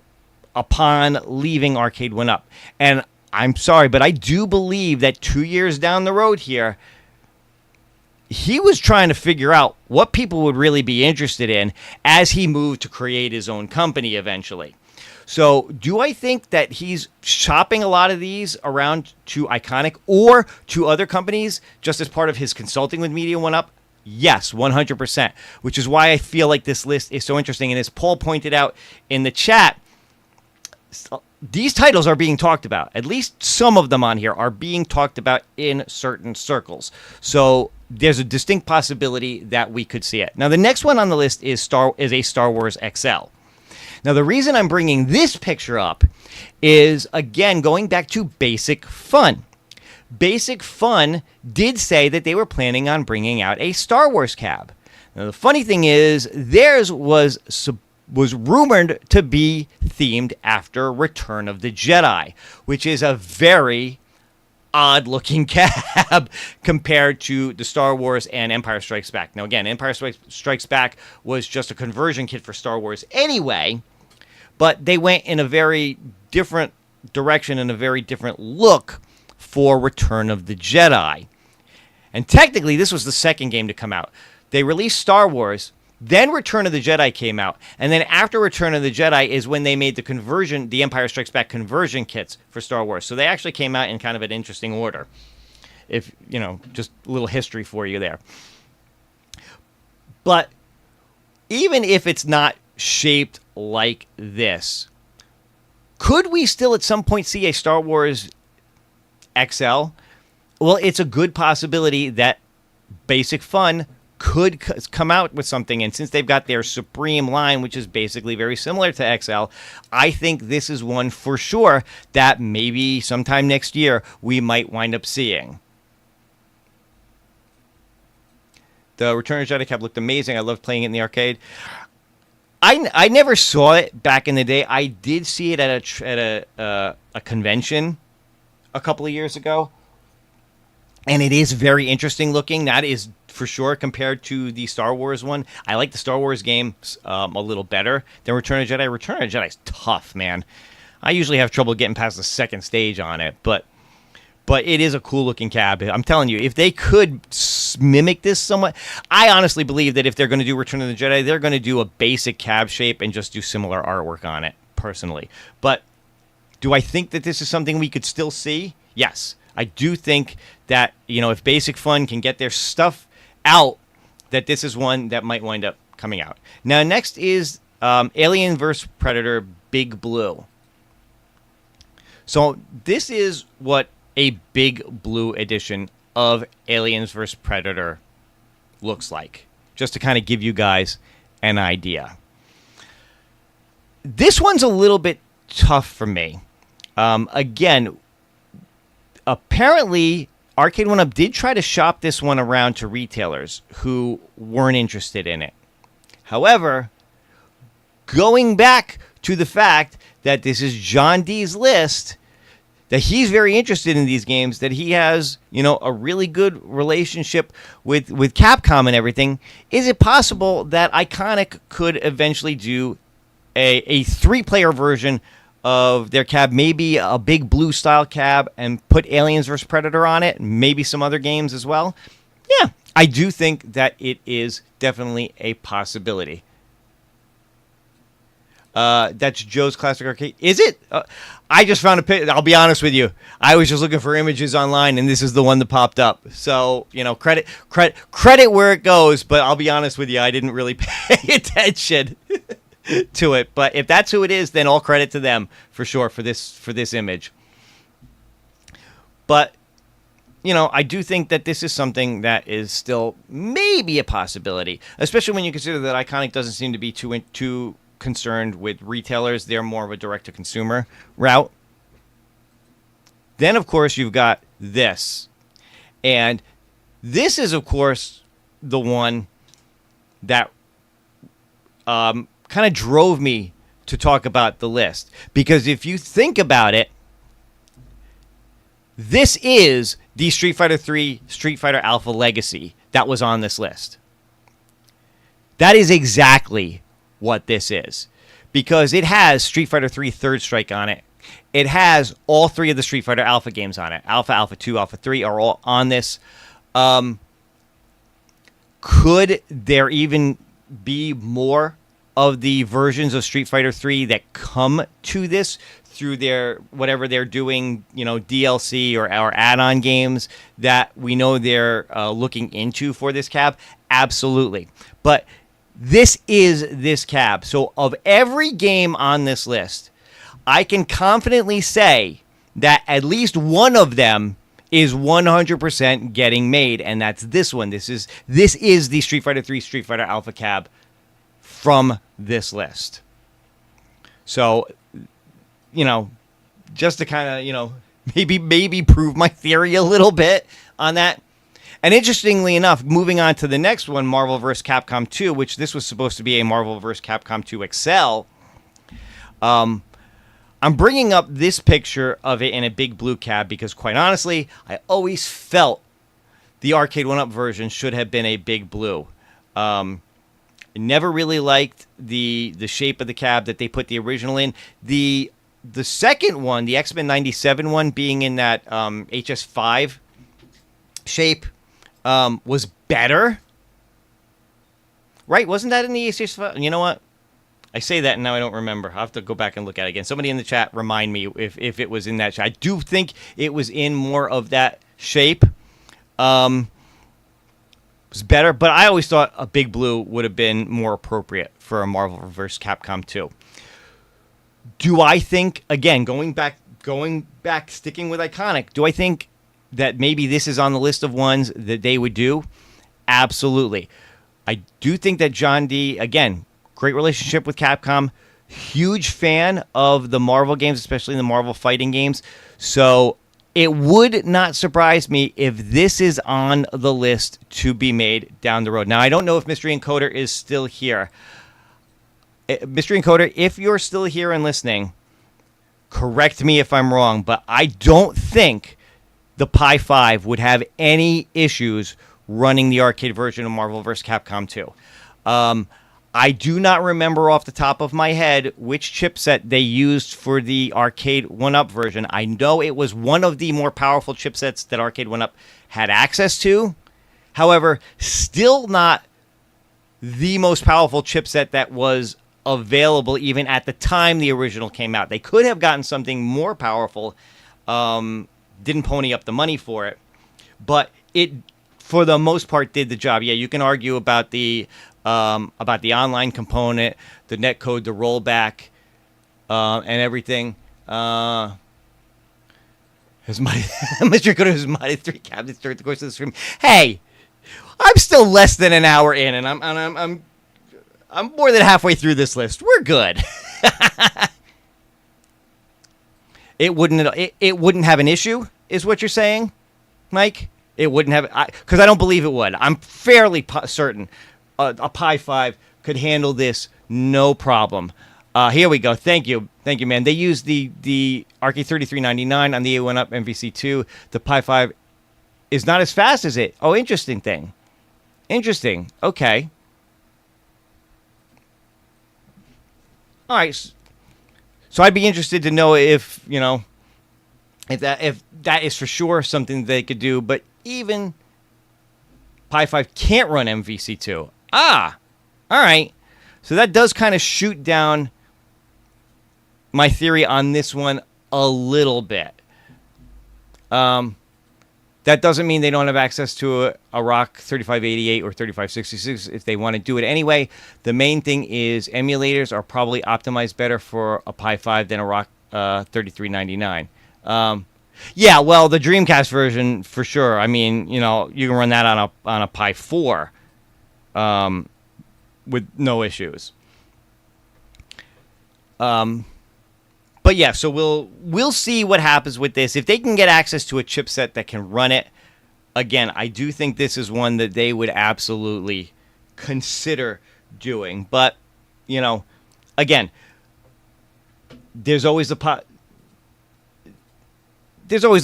upon leaving Arcade1up. And I'm sorry, but I do believe that 2 years down the road here, he was trying to figure out what people would really be interested in as he moved to create his own company eventually. So do I think that he's shopping a lot of these around to Iconic or to other companies just as part of his consulting with Media 1UP? Yes, 100%, which is why I feel like this list is so interesting. And as Paul pointed out in the chat, these titles are being talked about. At least some of them on here are being talked about in certain circles. So there's a distinct possibility that we could see it. Now, the next one on the list is a Star Wars XL. Now, the reason I'm bringing this picture up is, again, going back to Basic Fun. Basic Fun did say that they were planning on bringing out a Star Wars cab. Now, the funny thing is, theirs was rumored to be themed after Return of the Jedi, which is a very odd-looking cab compared to the Star Wars and Empire Strikes Back. Now, again, Empire Strikes Back was just a conversion kit for Star Wars anyway, but they went in a very different direction and a very different look for Return of the Jedi. And technically, this was the second game to come out. They released Star Wars, then Return of the Jedi came out, and then after Return of the Jedi is when they made the conversion, the Empire Strikes Back conversion kits for Star Wars. So they actually came out in kind of an interesting order. If, you know, just a little history for you there. But even if it's not shaped like this, could we still at some point see a Star Wars XL? Well, it's a good possibility that Basic Fun could come out with something, and since they've got their Supreme line, which is basically very similar to XL, I think this is one for sure that maybe sometime next year we might wind up seeing. The Return of the Jedi cab looked amazing. I loved playing it in the arcade. I never saw it back in the day. I did see it at a convention a couple of years ago, and it is very interesting looking. That is for sure compared to the Star Wars one. I like the Star Wars game a little better than Return of the Jedi. Return of the Jedi is tough, man. I usually have trouble getting past the second stage on it, but it is a cool looking cab. I'm telling you, if they could mimic this somewhat, I honestly believe that if they're going to do Return of the Jedi, they're going to do a basic cab shape and just do similar artwork on it, personally. But do I think that this is something we could still see? Yes. I do think that, you know, if Basic Fun can get their stuff out, that this is one that might wind up coming out. Now, next is Alien vs. Predator Big Blue. So this is what a Big Blue edition of Aliens vs. Predator looks like, just to kind of give you guys an idea. This one's a little bit tough for me. Again, apparently Arcade1up did try to shop this one around to retailers who weren't interested in it. However, going back to the fact that this is John D's list, that he's very interested in these games, that he has, you know, a really good relationship with Capcom and everything, is it possible that Iconic could eventually do a 3-player version of their cab, maybe a Big Blue style cab, and put Aliens vs. Predator on it, maybe some other games as well? Yeah, I do think that it is definitely a possibility. That's Joe's Classic Arcade. Is it? I just found a picture. I'll be honest with you. I was just looking for images online, and this is the one that popped up. So, you know, credit where it goes, but I'll be honest with you, I didn't really pay attention to it. But if that's who it is, then all credit to them for sure for this image. But, you know, I do think that this is something that is still maybe a possibility, especially when you consider that Iconic doesn't seem to be too concerned with retailers. They're more of a direct-to-consumer route. Then, of course, you've got this. And this is, of course, the one that kind of drove me to talk about the list. Because if you think about it, this is the Street Fighter 3 Street Fighter Alpha Legacy that was on this list. That is exactly what this is. Because it has Street Fighter 3 Third Strike on it. It has all 3 of the Street Fighter Alpha games on it. Alpha, Alpha 2, Alpha 3 are all on this. Could there even be more of the versions of Street Fighter 3 that come to this through their whatever they're doing, DLC or add-on games that we know they're looking into for this cab? Absolutely. But this is this cab. So of every game on this list, I can confidently say that at least one of them is 100% getting made, and that's this one. This is the Street Fighter 3 Street Fighter Alpha cab from this list. So, just to kind of, maybe prove my theory a little bit on that. And interestingly enough, moving on to the next one, Marvel vs. Capcom 2, which this was supposed to be a Marvel vs. Capcom 2 XL. I'm bringing up this picture of it in a big blue cab because, quite honestly, I always felt the Arcade1up version should have been a big blue. I never really liked the shape of the cab that they put the original in. The second one, the X-Men 97 one, being in that HS5 shape, was better. Right? Wasn't that in the HS5? You know what? I say that and now I don't remember. I'll have to go back and look at it again. Somebody in the chat remind me if it was in that shape. I do think it was in more of that shape. It was better, but I always thought a big blue would have been more appropriate for a Marvel vs. Capcom 2. Do I think, again, going back, sticking with iconic, do I think that maybe this is on the list of ones that they would do? Absolutely. I do think that John D., again, great relationship with Capcom. Huge fan of the Marvel games, especially the Marvel fighting games. So it would not surprise me if this is on the list to be made down the road. Now, I don't know if Mystery Encoder is still here. Mystery Encoder, if you're still here and listening, correct me if I'm wrong, but I don't think the Pi 5 would have any issues running the arcade version of Marvel vs. Capcom 2. I do not remember off the top of my head which chipset they used for the Arcade1up version. I know it was one of the more powerful chipsets that Arcade1up had access to. However, still not the most powerful chipset that was available even at the time the original came out. They could have gotten something more powerful. Didn't pony up the money for it. But it, for the most part, did the job. Yeah, you can argue about the online component, the netcode, the rollback, and everything. Mr. Coder has modded 3 cabinets during the course of the stream. Hey, I'm still less than an hour in, and I'm more than halfway through this list. We're good. It wouldn't have an issue, is what you're saying, Mike? It wouldn't have, because I don't believe it would. I'm fairly certain a Pi 5 could handle this no problem. Here we go. Thank you, man. They used the Arcade 3399 on the A1up MVC2. The Pi 5 is not as fast as it. Oh, interesting thing. Interesting. Okay. All right. So I'd be interested to know if that is for sure something they could do. But even Pi 5 can't run MVC2. All right. So that does kind of shoot down my theory on this one a little bit. That doesn't mean they don't have access to a ROC 3588 or 3566 if they want to do it anyway. The main thing is emulators are probably optimized better for a Pi 5 than a ROC 3399. Yeah, well, the Dreamcast version for sure. I mean, you can run that on a Pi 4 with no issues. But yeah, so we'll see what happens with this. If they can get access to a chipset that can run it, again, I do think this is one that they would absolutely consider doing. But, again, there's always the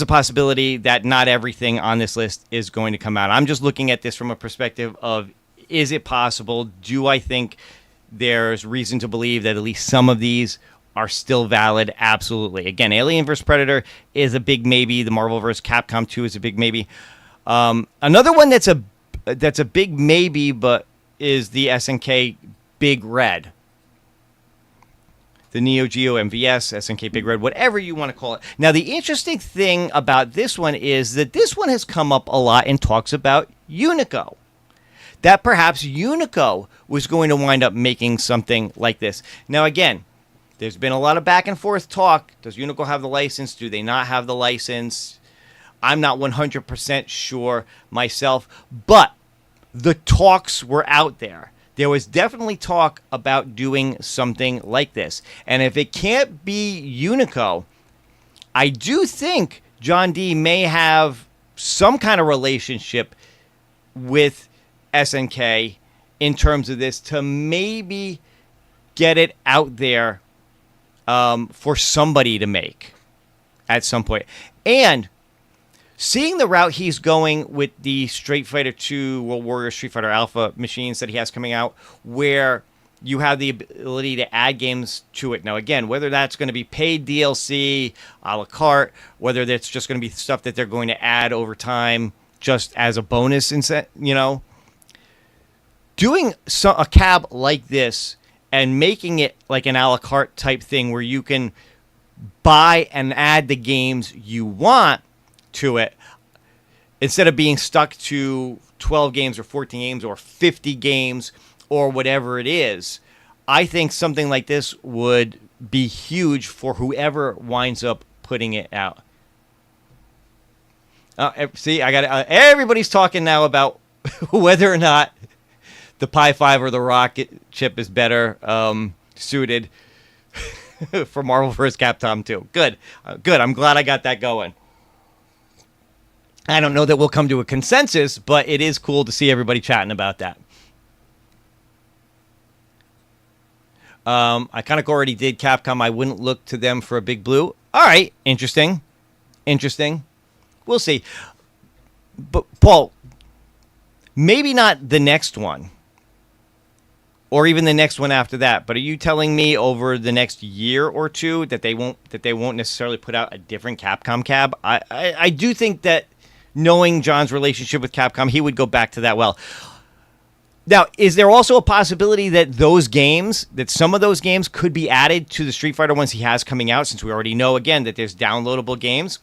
possibility that not everything on this list is going to come out. I'm just looking at this from a perspective of, is it possible? Do I think there's reason to believe that at least some of these are still valid? Absolutely. Again, Alien vs. Predator is a big maybe. The Marvel vs. Capcom 2 is a big maybe. Another one that's a big maybe, but is the SNK Big Red. The Neo Geo MVS, SNK Big Red, whatever you want to call it. Now, the interesting thing about this one is that this one has come up a lot and talks about Unico. That perhaps Unico was going to wind up making something like this. Now, again, there's been a lot of back and forth talk. Does Unico have the license? Do they not have the license? I'm not 100% sure myself, but the talks were out there. There was definitely talk about doing something like this. And if it can't be Unico, I do think John D may have some kind of relationship with SNK in terms of this to maybe get it out there for somebody to make at some point. And seeing the route he's going with the Street Fighter 2 World Warrior Street Fighter Alpha machines that he has coming out, where you have the ability to add games to it. Now, again, whether that's going to be paid DLC, a la carte, whether that's just going to be stuff that they're going to add over time just as a bonus, doing a cab like this and making it like an a la carte type thing where you can buy and add the games you want to it, instead of being stuck to 12 games or 14 games or 50 games or whatever it is, I think something like this would be huge for whoever winds up putting it out. See, everybody's talking now about whether or not the Pi 5 or the Rocket chip is better suited for Marvel vs. Capcom 2. Good. I'm glad I got that going. I don't know that we'll come to a consensus, but it is cool to see everybody chatting about that. I kind of already did Capcom. I wouldn't look to them for a Big Blue. All right. Interesting. We'll see. But, Paul, maybe not the next one, or even the next one after that, but are you telling me over the next year or two that they won't necessarily put out a different Capcom cab? I do think that, knowing John's relationship with Capcom, he would go back to that well. Now, is there also a possibility that some of those games could be added to the Street Fighter ones he has coming out, since we already know, again, that there's downloadable games?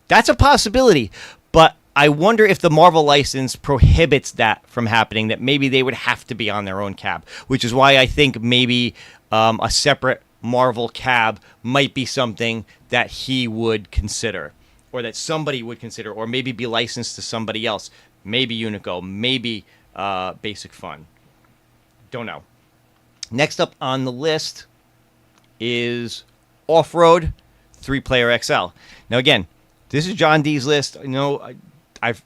That's a possibility, but I wonder if the Marvel license prohibits that from happening, that maybe they would have to be on their own cab, which is why I think maybe a separate Marvel cab might be something that he would consider, or that somebody would consider, or maybe be licensed to somebody else. Maybe Unico, maybe Basic Fun. Don't know. Next up on the list is Off-Road 3-Player XL. Now, again, this is John D's list. I know I've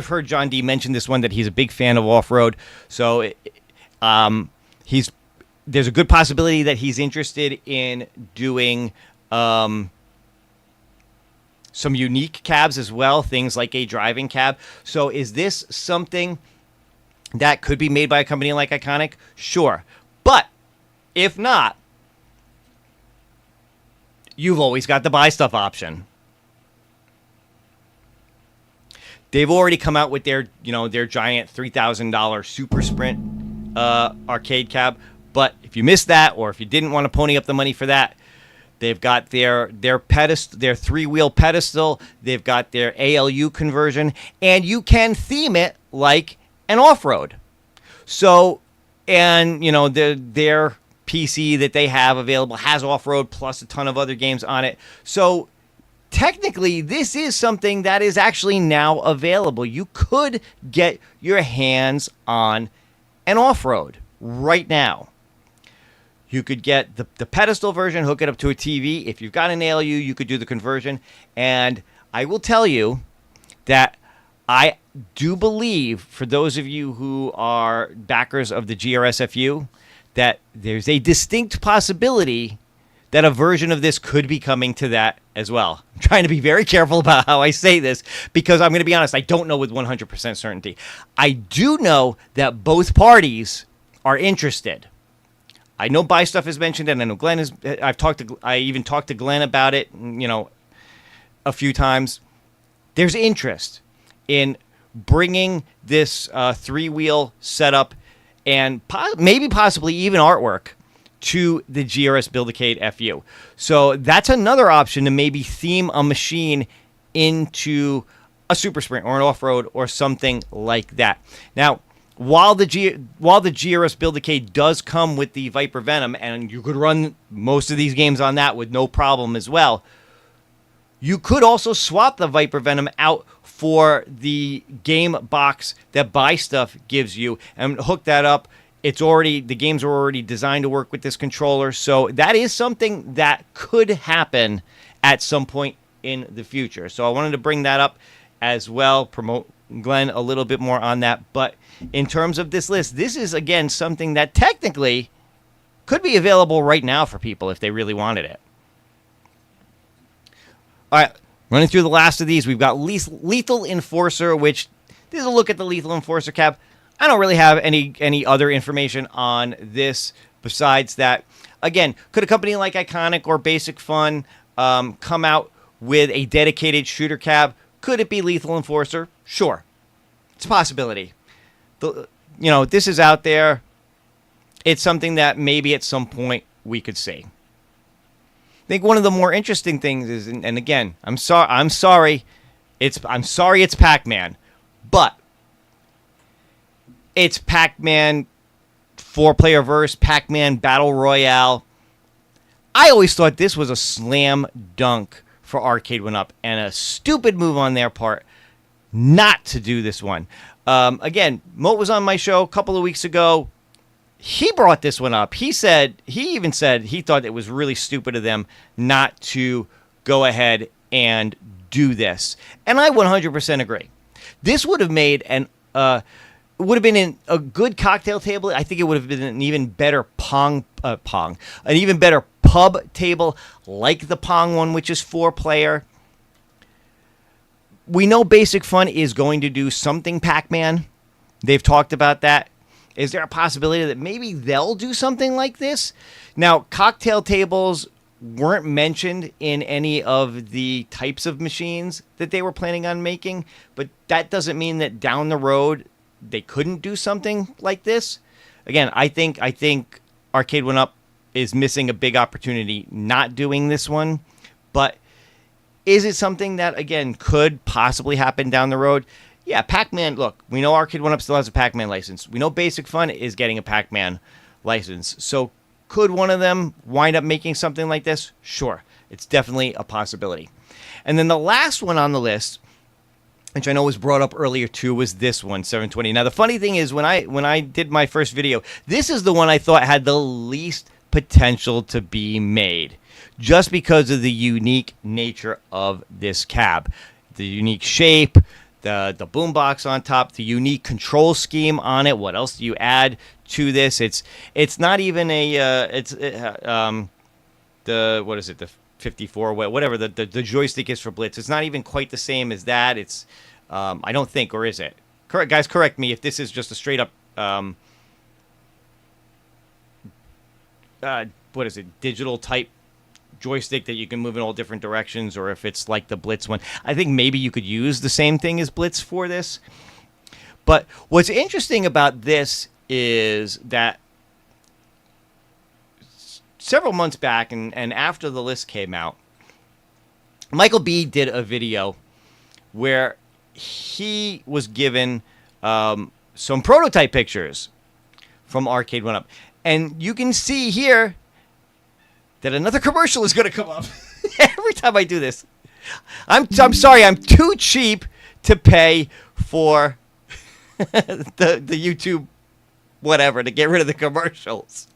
heard John D mention this one, that he's a big fan of Off-Road. So there's a good possibility that he's interested in doing some unique cabs as well, things like a driving cab. So is this something that could be made by a company like Iconic? Sure. But if not, you've always got the buy stuff option. They've already come out with their giant $3,000 Super Sprint arcade cab. But if you missed that, or if you didn't want to pony up the money for that, they've got their pedestal, their 3-wheel pedestal. They've got their ALU conversion, and you can theme it like an off-road. So, and their PC that they have available has off-road plus a ton of other games on it. So, technically, this is something that is actually now available. You could get your hands on an off-road right now. You could get the pedestal version, hook it up to a TV. If you've got an ALU, you could do the conversion. And I will tell you that I do believe, for those of you who are backers of the GRSFU, that there's a distinct possibility that a version of this could be coming to that as well. I'm trying to be very careful about how I say this because I'm going to be honest, I don't know with 100% certainty. I do know that both parties are interested. I know Buy Stuff is mentioned, and I know Glenn is. I even talked to Glenn about it, a few times. There's interest in bringing this three-wheel setup and maybe possibly even artwork to the GRS Build-A-Cade FU. So that's another option to maybe theme a machine into a Super Sprint or an off-road or something like that. Now, while the GRS Build-A-Cade does come with the Viper Venom, and you could run most of these games on that with no problem as well, you could also swap the Viper Venom out for the game box that Buy Stuff gives you and hook that up. The games are already designed to work with this controller, so that is something that could happen at some point in the future. So I wanted to bring that up as well, promote Glenn a little bit more on that. But in terms of this list, this is, again, something that technically could be available right now for people if they really wanted it. All right, running through the last of these, we've got Lethal Enforcer, which this is a look at the Lethal Enforcer cap. I don't really have any other information on this besides that. Again, could a company like Iconic or Basic Fun come out with a dedicated shooter cab? Could it be Lethal Enforcer? Sure. It's a possibility. This is out there. It's something that maybe at some point we could see. I think one of the more interesting things is, and again, I'm sorry it's Pac-Man, but it's Pac-Man 4-player verse, Pac-Man Battle Royale. I always thought this was a slam dunk for Arcade1up, and a stupid move on their part not to do this one. Again, Moat was on my show a couple of weeks ago. He brought this one up. He even said he thought it was really stupid of them not to go ahead and do this. And I 100% agree. This would have made an been a good cocktail table. I think it would have been an even better an even better pub table like the Pong one, which is 4-player. We know Basic Fun is going to do something Pac-Man. They've talked about that. Is there a possibility that maybe they'll do something like this? Now, cocktail tables weren't mentioned in any of the types of machines that they were planning on making, but that doesn't mean that down the road they couldn't do something like this. Again, I think Arcade1up is missing a big opportunity not doing this one, but is it something that, again, could possibly happen down the road? Yeah, Pac-Man, look, we know Arcade1up still has a Pac-Man license. We know Basic Fun is getting a Pac-Man license. So could one of them wind up making something like this? Sure. It's definitely a possibility. And then the last one on the list, which I know was brought up earlier too, was this one, 720. Now, the funny thing is, when I did my first video, this is the one I thought had the least potential to be made, just because of the unique nature of this cab. The unique shape, the boombox on top, the unique control scheme on it. What else do you add to this? It's not even the 54, whatever the joystick is for Blitz. It's not even quite the same as that. It's I don't think, or is it? Guys, correct me if this is just a straight up what is it, digital type joystick that you can move in all different directions, or if it's like the Blitz one. I think maybe you could use the same thing as Blitz for this. But what's interesting about this is that several months back, and after the list came out, Michael B. did a video where he was given some prototype pictures from Arcade1up. And you can see here that another commercial is going to come up every time I do this. I'm sorry, I'm too cheap to pay for the YouTube whatever to get rid of the commercials.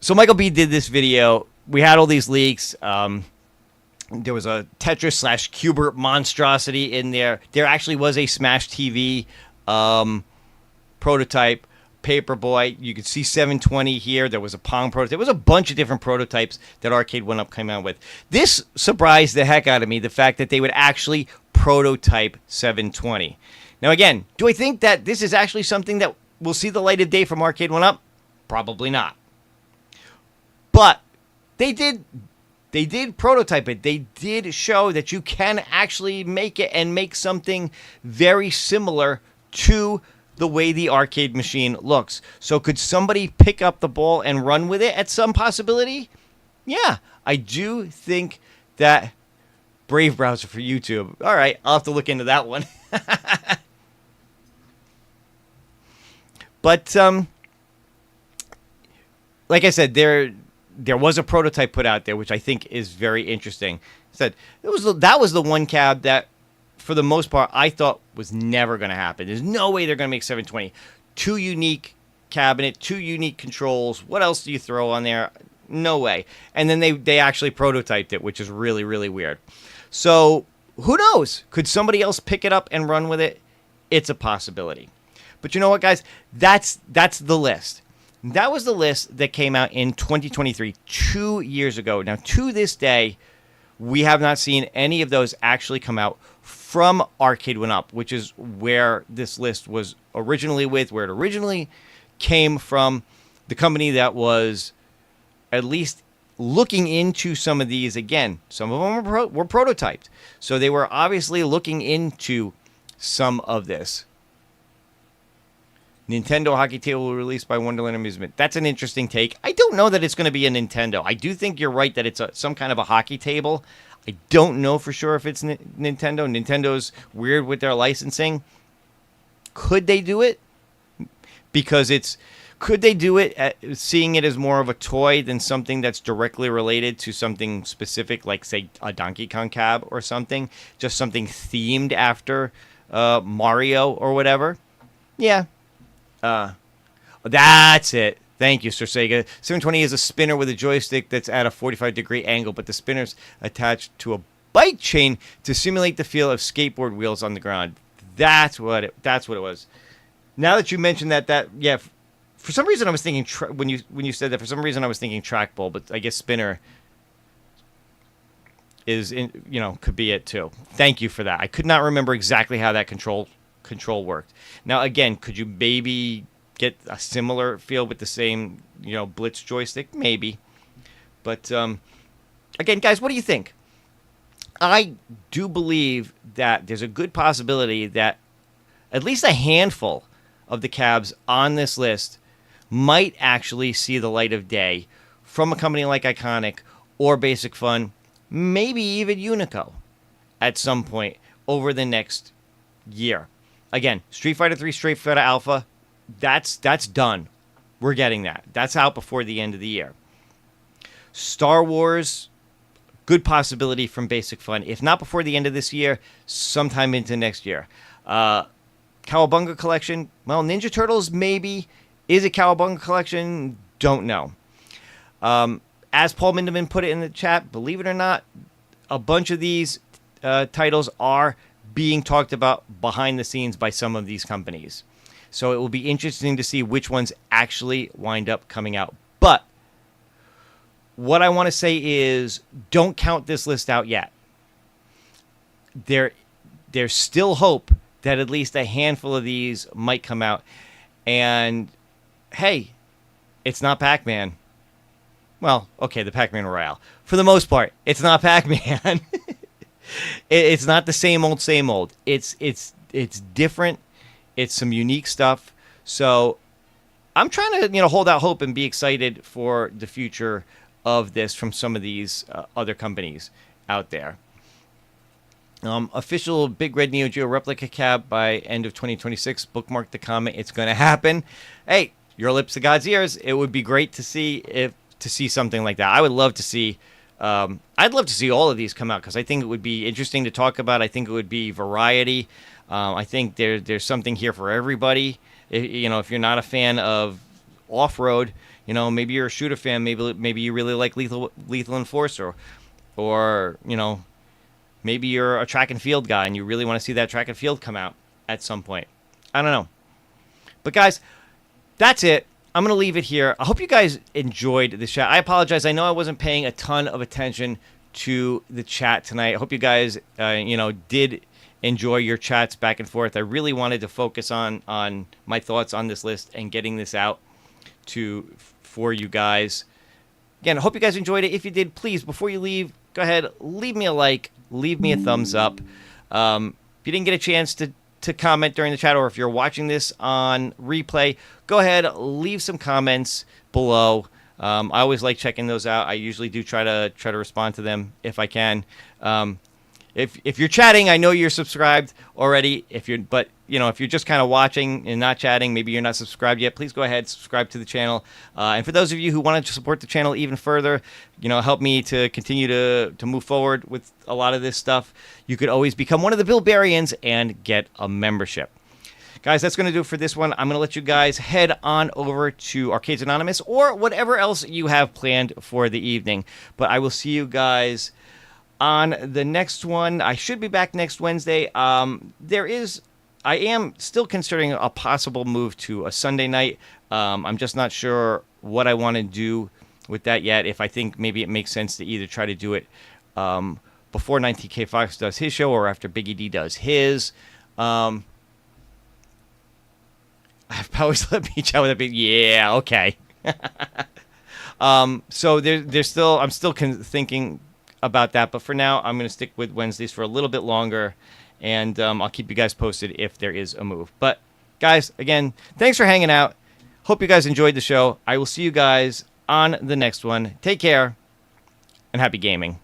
So Michael B. did this video. We had all these leaks. There was a Tetris / Q-Bert monstrosity in there. There actually was a Smash TV prototype, Paperboy. You could see 720 here. There was a Pong prototype. There was a bunch of different prototypes that Arcade1up came out with. This surprised the heck out of me, the fact that they would actually prototype 720. Now, again, do I think that this is actually something that will see the light of day from Arcade1up? Probably not. But they did prototype it. They did show that you can actually make it and make something very similar to the way the arcade machine looks. So could somebody pick up the ball and run with it at some possibility? Yeah, I do think that Brave browser for YouTube. All right, I'll have to look into that one. But like I said, there was a prototype put out there, which I think is very interesting. That was the one cab that, for the most part, I thought was never going to happen. There's no way they're going to make 720. 2 unique cabinet, 2 unique controls. What else do you throw on there? No way. And then they actually prototyped it, which is really, really weird. So who knows? Could somebody else pick it up and run with it? It's a possibility. But you know what, guys? That's the list. That was the list that came out in 2023, 2 years ago. Now, to this day, we have not seen any of those actually come out from Arcade1up, which is where this list was originally with, where it originally came from, the company that was at least looking into some of these. Again, some of them were prototyped. So they were obviously looking into some of this. Nintendo hockey table released by Wonderland Amusement. That's an interesting take. I don't know that it's going to be a Nintendo. I do think you're right that it's some kind of a hockey table. I don't know for sure if it's Nintendo. Nintendo's weird with their licensing. Could they do it? Because could they do it seeing it as more of a toy than something that's directly related to something specific, like, say, a Donkey Kong cab or something? Just something themed after Mario or whatever? Yeah. That's it. Thank you, Sir Sega. 720 is a spinner with a joystick that's at a 45-degree angle, but the spinner's attached to a bike chain to simulate the feel of skateboard wheels on the ground. That's what it was. Now that you mentioned that yeah, for some reason I was thinking when you said that, for some reason I was thinking trackball, but I guess spinner is could be it too. Thank you for that. I could not remember exactly how that control worked. Now, again, could you maybe get a similar feel with the same, Blitz joystick? Maybe. But, again, guys, what do you think? I do believe that there's a good possibility that at least a handful of the cabs on this list might actually see the light of day from a company like Iconic or Basic Fun, maybe even Unico at some point over the next year. Again, Street Fighter 3 Street Fighter Alpha, that's done. We're getting that. That's out before the end of the year. Star Wars, good possibility from Basic Fun. If not before the end of this year, sometime into next year. Cowabunga Collection, well, Ninja Turtles maybe. Is it Cowabunga Collection? Don't know. As Paul Mindeman put it in the chat, believe it or not, a bunch of these titles are being talked about behind the scenes by some of these companies. So it will be interesting to see which ones actually wind up coming out. But what I want to say is, don't count this list out yet. There's still hope that at least a handful of these might come out. And, hey, it's not Pac-Man. Well, okay, the Pac-Man Royale. For the most part, it's not Pac-Man. It's not the same old. It's different. It's some unique stuff. So I'm trying to hold out hope and be excited for the future of this from some of these other companies out there. Official Big Red Neo Geo replica cab by end of 2026. Bookmark the comment. It's going to happen. Hey, your lips to God's ears. It would be great to see something like that. I would love to see. I'd love to see all of these come out because I think it would be interesting to talk about. I think it would be variety. I think there's something here for everybody. If you're not a fan of off-road, maybe you're a shooter fan. Maybe you really like Lethal Enforcer, or maybe you're a track and field guy and you really want to see that track and field come out at some point. I don't know. But guys, that's it. I'm going to leave it here. I hope you guys enjoyed the chat. I apologize. I know I wasn't paying a ton of attention to the chat tonight. I hope you guys, did enjoy your chats back and forth. I really wanted to focus on my thoughts on this list and getting this out for you guys. Again, I hope you guys enjoyed it. If you did, please, before you leave, go ahead, leave me a like, leave me a thumbs up. If you didn't get a chance to comment during the chat, or if you're watching this on replay, go ahead, leave some comments below. I always like checking those out. I usually do try to respond to them if I can. If you're chatting, I know you're subscribed already. If you're just kind of watching and not chatting, maybe you're not subscribed yet, please go ahead, subscribe to the channel. And for those of you who wanted to support the channel even further, help me to continue to move forward with a lot of this stuff, you could always become one of the Billbarians and get a membership. Guys, that's going to do it for this one. I'm going to let you guys head on over to Arcades Anonymous or whatever else you have planned for the evening. But I will see you guys on the next one. I should be back next Wednesday. I am still considering a possible move to a Sunday night. I'm just not sure what I want to do with that yet. If I think maybe it makes sense to either try to do it before 19K Fox does his show or after Biggie D does his. I've always let me chat with a big, yeah, okay. So I'm still thinking about that, but for now, I'm going to stick with Wednesdays for a little bit longer, and I'll keep you guys posted if there is a move. But, guys, again, thanks for hanging out. Hope you guys enjoyed the show. I will see you guys on the next one. Take care, and happy gaming.